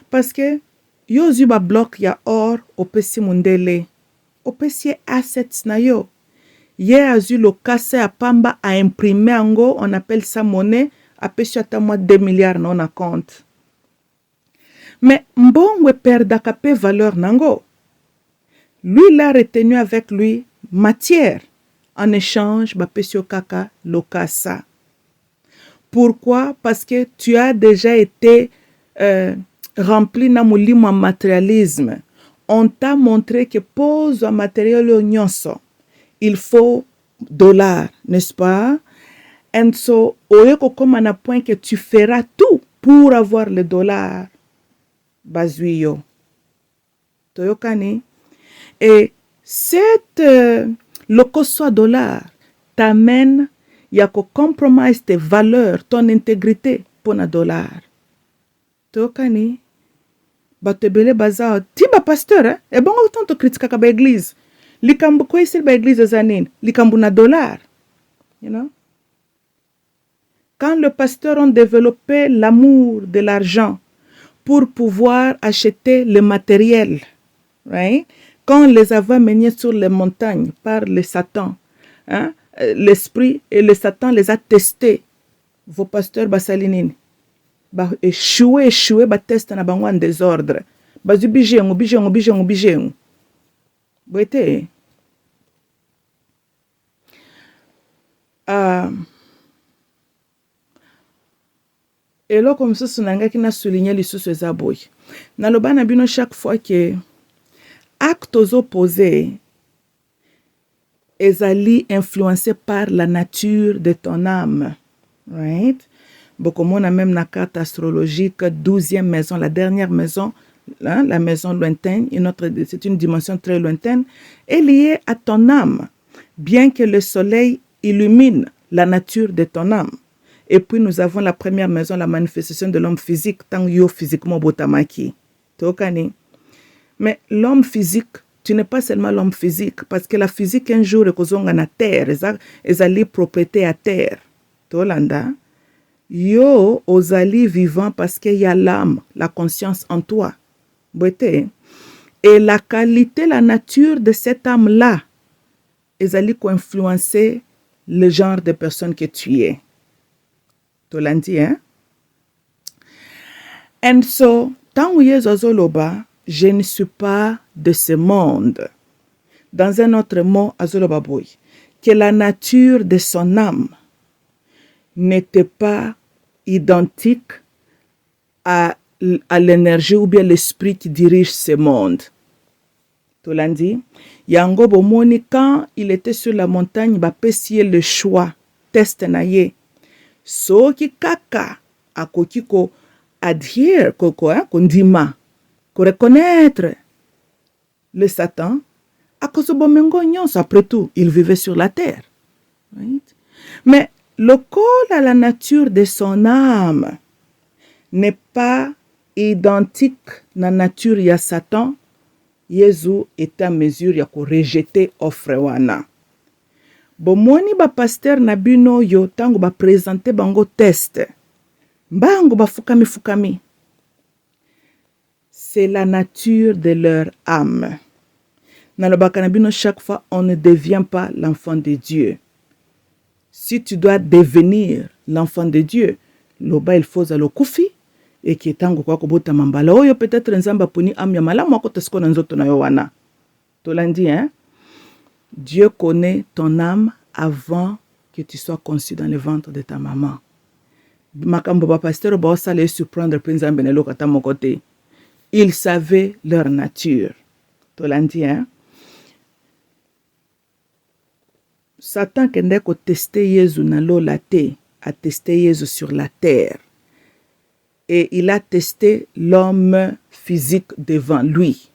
Parce que yo zuba bloc ya or au pesi mundele. Au pesi assets na yo. Ye azu le casse à pamba à imprimer ango, on appelle ça monnaie, à pesi ata moi 2 milliards non à compte. Mais mbongwe perda kape valeur nango. Lui l'a retenu avec lui matière. En échange, ba pesio kaka lokasa. Pourquoi? Parce que tu as déjà été rempli na mulimo matérialisme. On t'a montré que pose un matériel nyonso. Il faut dollars, n'est-ce pas? Et so, oyeko comme un point que tu feras tout pour avoir le dollar. Bazuyo. Toyokani. Et cette locoso dollar t'amène ya ko compromise tes valeurs, ton intégrité pour un dollar. Toyokani. Batebele baza tiba pasteur, et bon autant te critique ka ba église. Likambu ko isil ba église zanin, likambu na dollar. You know? Quand les pasteurs ont développé l'amour de l'argent pour pouvoir acheter le matériel, right? Quand on les avait menés sur les montagnes par le Satan, l'esprit et le Satan les a testés. Vos pasteurs basalinini, ba échoué, ba test na bango en désordre. Bazu bijengu. Boite. Et là, comme ça, sonanga qui n'a souligné les sous ces aboy. Dans le ban abino chaque fois que actes opposés ezali influencés par la nature de ton âme. Right? Beaucoup on a même la carte astrologique 12e maison, la dernière maison, la maison lointaine, c'est une dimension très lointaine, est liée à ton âme, bien que le soleil illumine la nature de ton âme. Et puis nous avons la première maison, la manifestation de l'homme physique, tant yo physiquement botamaki. Tokani. Mais l'homme physique, tu n'es pas seulement l'homme physique, parce que la physique un jour est kozonga na terre, ezali propriété à terre. Tolanda. Yo ozali vivant parce qu'il y a l'âme, la conscience en toi. Et la qualité, la nature de cette âme-là, ezali ko influencer le genre de personne que tu es. Tolandi, hein? And so, tant où azoloba, je ne suis pas de ce monde. Dans un autre mot, azoloba boy, que la nature de son âme n'était pas identique à l'énergie ou bien l'esprit qui dirige ce monde. Tolandi, yango bomoni quand il était sur la montagne, ba pesier le choix, test naye. So ki kaka akoki ko adhere ko ndima ko reconnaître le Satan akoso bomengo nyonso. Après tout, il vivait sur la terre. Right? Mais le col à la nature de son âme n'est pas identique na nature ya Satan. Yesu est à mesure ya ko rejeter offre wana. Bomoni ba pasteur na bino yo tango ba présenter bango test. Bango ba fukami. C'est la nature de leur âme. Dans le bakanabino, chaque fois, on ne devient pas l'enfant de Dieu. Si tu dois devenir l'enfant de Dieu, loba il faut le kufi et qui tango kwa kobota mambala oyo peut-être nzamba poni amya malamu akotesko na nzoto na yo wana. Tolandi, hein? Dieu connaît ton âme avant que tu sois conçu dans le ventre de ta maman. Makambo ba pasteur ba osale surprendre prinzambe ne lokata mon côté. Ils savaient leur nature. Tolandi, hein? Satan kende ko tester Jésus na lo la te, a testé Jésus sur la terre. Et il a testé l'homme physique devant lui,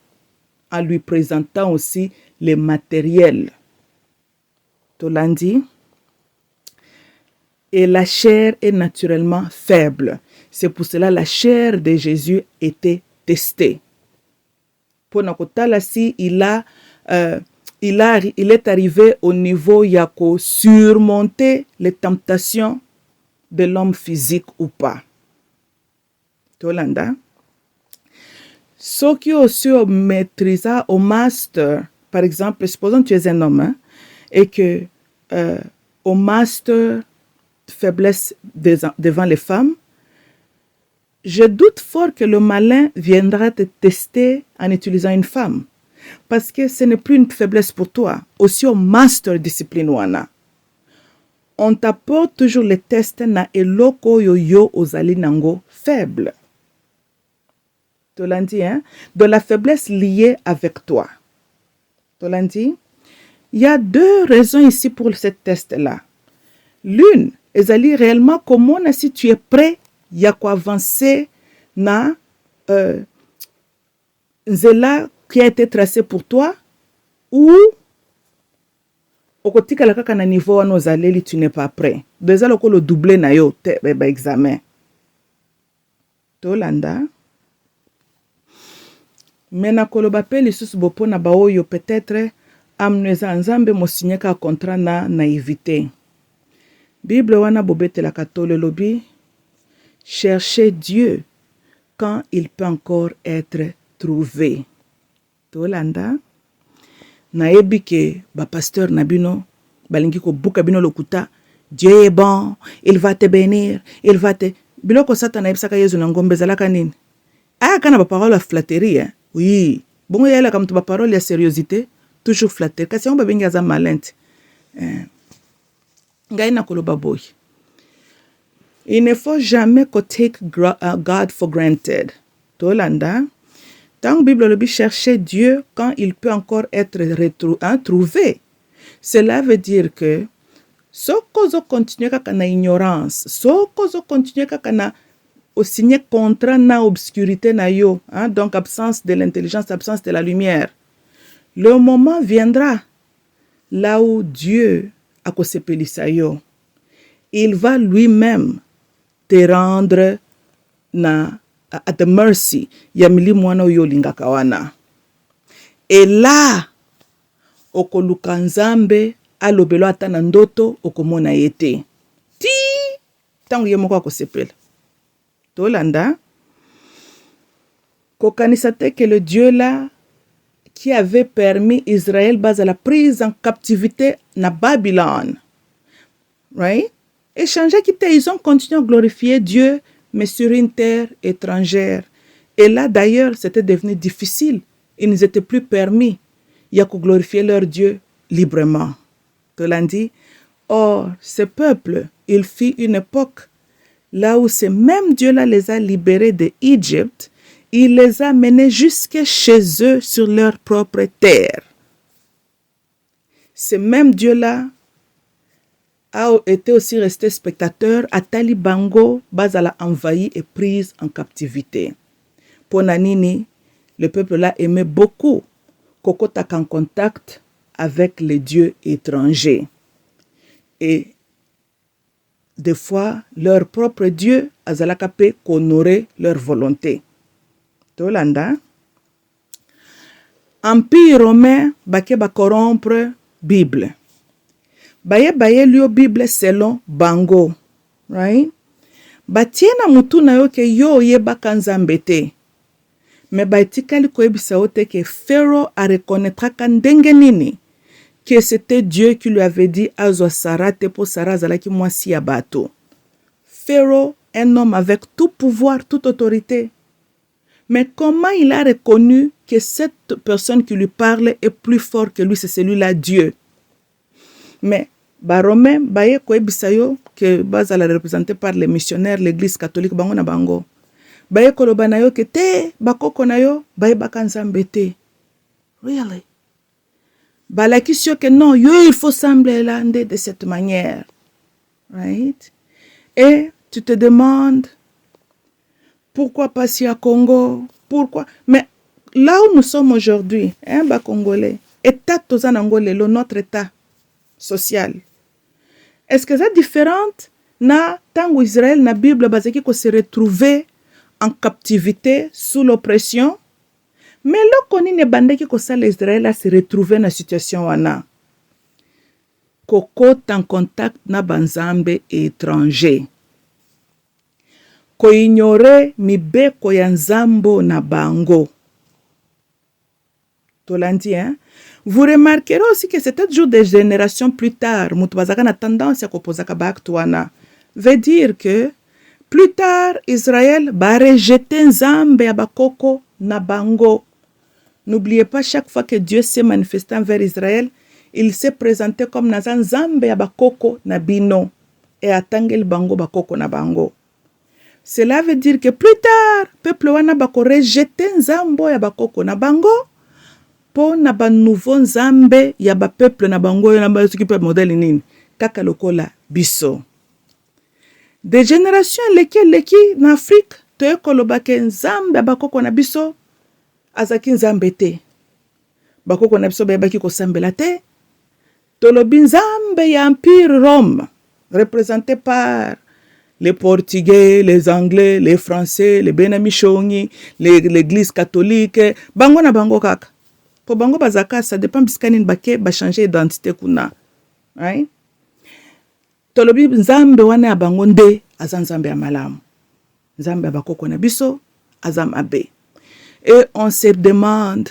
en lui présentant aussi les matériels. Tolandi, Et la chair est naturellement faible. C'est pour cela que la chair de Jésus était testée. Pour Nakotala, si il est arrivé au niveau yako surmonter les tentations de l'homme physique ou pas. Tolanda. Ce qui aussi maîtrisa au master, par exemple, supposons que tu es un homme, hein, et que au master faiblesse devant les femmes, je doute fort que le malin viendra te tester en utilisant une femme. Parce que ce n'est plus une faiblesse pour toi. Aussi au master discipline wana. On t'apporte toujours les tests na eloko yo ozali nango faible. Tolandi, hein? De la faiblesse liée avec toi. Tolandi, il y a 2 raisons ici pour ce test-là. L'une, ezali réellement comment si tu es prêt, il y a quoi avancer na nzela qui a été tracé pour toi, ou okotika la kaka na niveau wana ozaleli tu n'es pas prêt. Déjà le doublé na yo te examen. Tolanda. Mena koloba pe lisusu bopo na baoyo peut-être amneza nzambe mosinyeka contrat na naïveté. Bible wana bobete la katole lobi, cherchez Dieu quand il peut encore être trouvé. Tolanda. Naebi ke ba pasteur nabino balingi ko buka bino lokuta, Dieu est bon, il va te bénir, il va te biloko satana ebisaka Yesu na ngombe zalaka nini. Ah kana ba parole à flatterie, hein? Oui. Bongo yala comme tu ba parole à sérieuxité, toujours flatterie. Kasi on ba benga za malente. Ngai na koloba boy. Il ne faut jamais qu'on take God for granted. Tolanda. Tant que Bible le chercher Dieu quand il peut encore être trouvé. Cela veut dire que ce qu'on continue à na ignorance, ce qu'on continue à au signer contrat na obscurité na yo, hein, donc absence de l'intelligence, absence de la lumière. Le moment viendra là où Dieu a kosepelisa yo. Il va lui-même te rendre at the mercy ya milimu wana uyo lingaka wana. Et là, okoluka nzambe alobelo ata na ndoto okomona yete. Ti tangu ye moko akosepela. Tolanda. Kokanisa te que le Dieu là qui avait permis Israël base à la prise en captivité na Babylone. Right? Et changer quitter, ils ont continué à glorifier Dieu mais sur une terre étrangère. Et là, d'ailleurs, c'était devenu difficile. Ils n'étaient plus permis. Il y a qu'à glorifier leur Dieu librement. Tolandi. Or, ce peuple, il fit une époque là où ce même Dieu-là les a libérés d'Égypte. Il les a menés jusque chez eux sur leur propre terre. Ce même Dieu-là a été aussi resté spectateur à Talibango, Bazala envahi et prise en captivité. Pour Nanini, le peuple là aimait beaucoup Kokotak en contact avec les dieux étrangers. Et des fois, leur propre Dieu, Azalakape, honorer leur volonté. Tolanda. Empire romain, Bake ba corrompre Bible. Baye lio Bible selon bango, right? Batiena mutu na yo ke yo yeba kanzambe te. Me baitikali koebisa ote ke Pharaoh a reconnaîtra kandenge nini que c'était Dieu qui lui avait dit azwa Sarah te po Sarah zalaki mwasi ya bato. Pharaoh, un homme avec tout pouvoir, toute autorité. Mais comment il a reconnu que cette personne qui lui parle est plus fort que lui, c'est celui-là Dieu? Mais Romain, baye koebisa yo que bazala représenté par les missionnaires, l'église catholique bango na bango. Baye koloba na yo ke te bakoko na yo baye bakanzambe te. Really? Balaki sio que non, yo il faut sembler l'ande de cette manière. Right? Et tu te demandes pourquoi pas si à Congo? Pourquoi? Mais là où nous sommes aujourd'hui, hein, Congolais, état tozanangolelo, notre état social. Est-ce que c'est différent na tango Israël na Bible bazaki ko se retrouver en captivité sous l'oppression. Mais loko nini bandaki ko sala Israël a se retrouver na situation wana. Koko en contact na banzambe étranger. Ko ignorer mibeko ya nzambo na bango. Tolandi, hein? Vous remarquerez aussi que c'est toujours des générations plus tard, Moutouazaka a tendance à composer Kabaktuana. Veut dire que plus tard, Israël va rejeter Nzambe à Bakoko na bango. N'oubliez pas, chaque fois que Dieu s'est manifesté envers Israël, il s'est présenté comme Nazan Nzambe à Bakoko na bino et atangel bango Bakoko na bango. Cela veut dire que plus tard, peuple wana bako rejeter Nzambo ya Bakoko na bango. Po na ba nouveau nzambe ya ba peuple na bango na ba soki modèle nini kaka lokola biso. Des générations leki na Afrique to koloba ke nzambe bakoko na biso azaki nzambe te. Bakoko na biso baki ko sambela te. Tolobi nzambe ya Empire Rome représenté par les Portugais, les Anglais, les Français, les Benamishongi, l'église catholique, bango na bango kaka. Po bango bazaka, ça dépend biskanin bake ba changer identité kuna. Right? Tolobi nzambe wana ya bango nde aza nzambe ya malamu. Nzambe ya bakoko na biso azam abe. Et on se demande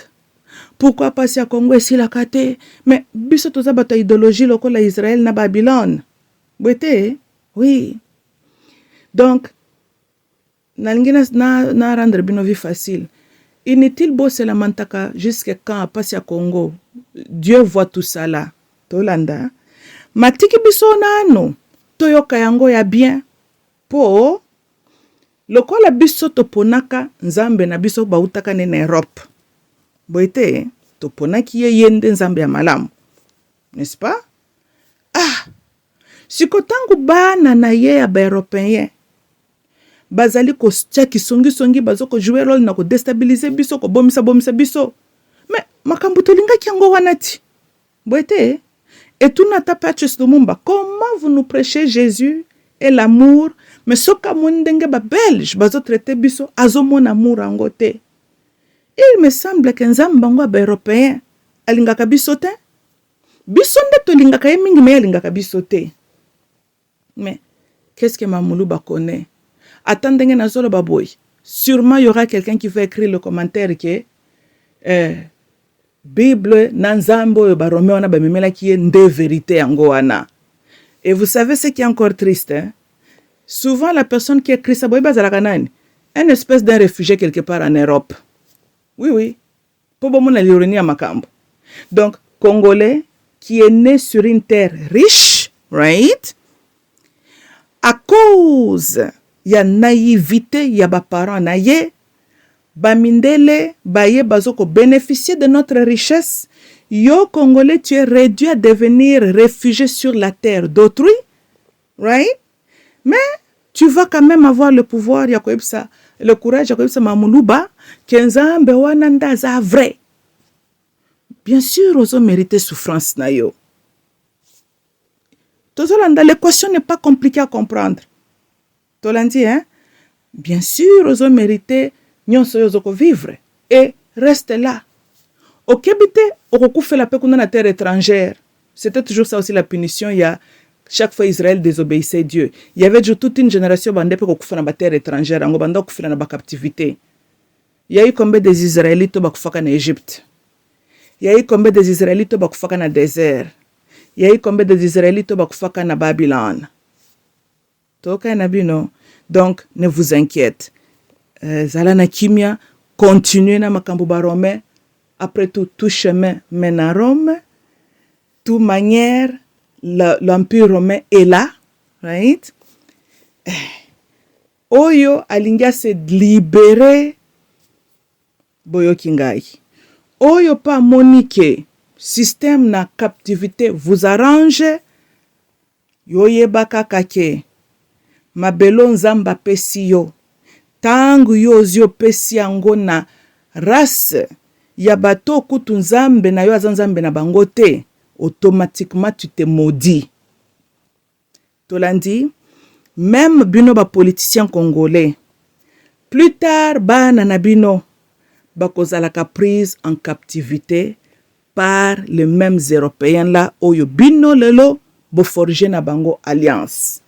pourquoi passer à Congo ici la kate, mais biso toza bata idéologie lokola Israël na Babylone. Bwete? Oui. Donc na rendre bino vie facile. Inutile bosser la mantaka jusqu'à quand à passer à Congo. Dieu voit tout ça là. Tolanda. Matiki biso nano. Toyoka yango ya bien. Po. Lokola biso toponaka nzambe na biso bautaka ne na Europe. Boite. Toponaki ye yende nzambe ya malamu. N'est-ce pas? Ah. Sikotangu bana na ye ya ba européen. Bazali ko tchaki songi bazo ko jouer rôle na ko déstabiliser biso ko bomisa biso. Mais makambu tolinga kiango wanati. Boite. Et tout n'ata pas de mumba. Comment vous nous prêchez Jésus et l'amour, mais soka mundenge ba belge bazo traiter biso azo mon amour angote. Il me semble que nzamba ngo ba européen alingaka biso te. Biso nde tolingaka ye mingi me alingaka biso te. Mais qu'est-ce que Mamulu ba connaît? Attendez na zolo baboy. Sûrement il y aura quelqu'un qui va écrire le commentaire que Bible nanzambo ba Roméo na ba memela qui est de vérité angoana. Et vous savez ce qui est encore triste, hein? Souvent la personne qui écrit ça boy bazalaka nani, une espèce d'un réfugié quelque part en Europe. Oui. Pour bon mon l'ironie à makambo. Donc Congolais qui est né sur une terre riche, right? À cause ya naïveté ya ba parents na ye bamindele baye bazoko bénéficier de notre richesse. Yo Congolais, tu es réduit à devenir réfugié sur la terre d'autrui, right? Mais tu vas quand même avoir le pouvoir ya koyebisa, le courage ya koyebisa mamuluba kenzambe wana ndaza vrai. Bien sûr ozo mériter souffrance na yo. Tozolanda, l'équation n'est pas compliquée à comprendre. Tolandi, hein? Bien sûr, ozo mériter nyonso yo zoko vivre et reste là. Au Kébité, on fait la paix qu'on a la terre étrangère. C'était toujours ça aussi la punition. Il y a chaque fois Israël désobéissait Dieu. Il y avait toujours toute une génération bandé pour qu'on fait la terre étrangère, on banda qu'on fait la captivité. Il y a eu combien des Israélites qui sont en Égypte? Il y a eu combien des Israélites qui sont dans le désert? Il y a eu combien des Israélites qui sont en Babylone? Donc, ne vous inquiétez. Zalana Kimia, continuez na makambo barome. Après tout chemin mène à Rome. Toute manière, l'Empire romain est là. Right? Oyo alinga se libérer boyo kingai. Oyo pa monique système na captivité vous arrange. Yoye baka kake. Mabelo nzamba pesi yo. Tangu yo zio pesi yango na race ya bato kutu nzambe na yo azanzambe na bango te, automatiquement tu te maudis. Tolandi, même bino ba politiciens congolais plus tard bana na bino bakozalaka prise en captivité par les mêmes européens là oyo bino lelo bo forger na bango alliance.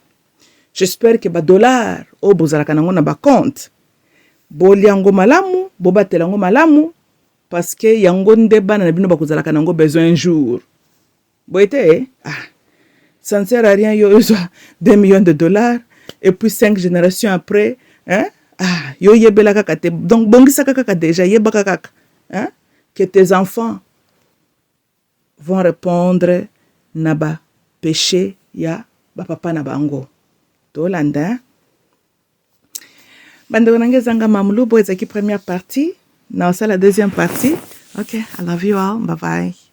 J'espère que ba dollar o bozalaka nango na ba compte boliango malamu bobatelango malamu parce que yango nde bana na bino bakozalaka nango besoin un jour. Boyete ça ne sert à rien yo 2 millions de dollars et puis 5 générations après yo yebela kaka te donc bongisa kaka déjà yebaka kaka que tes enfants vont répondre na ba péché ya ba papa na bango to landa bando nangezanga mamulu bo ezaki première partie na la deuxième partie. Okay, I love you all, bye bye.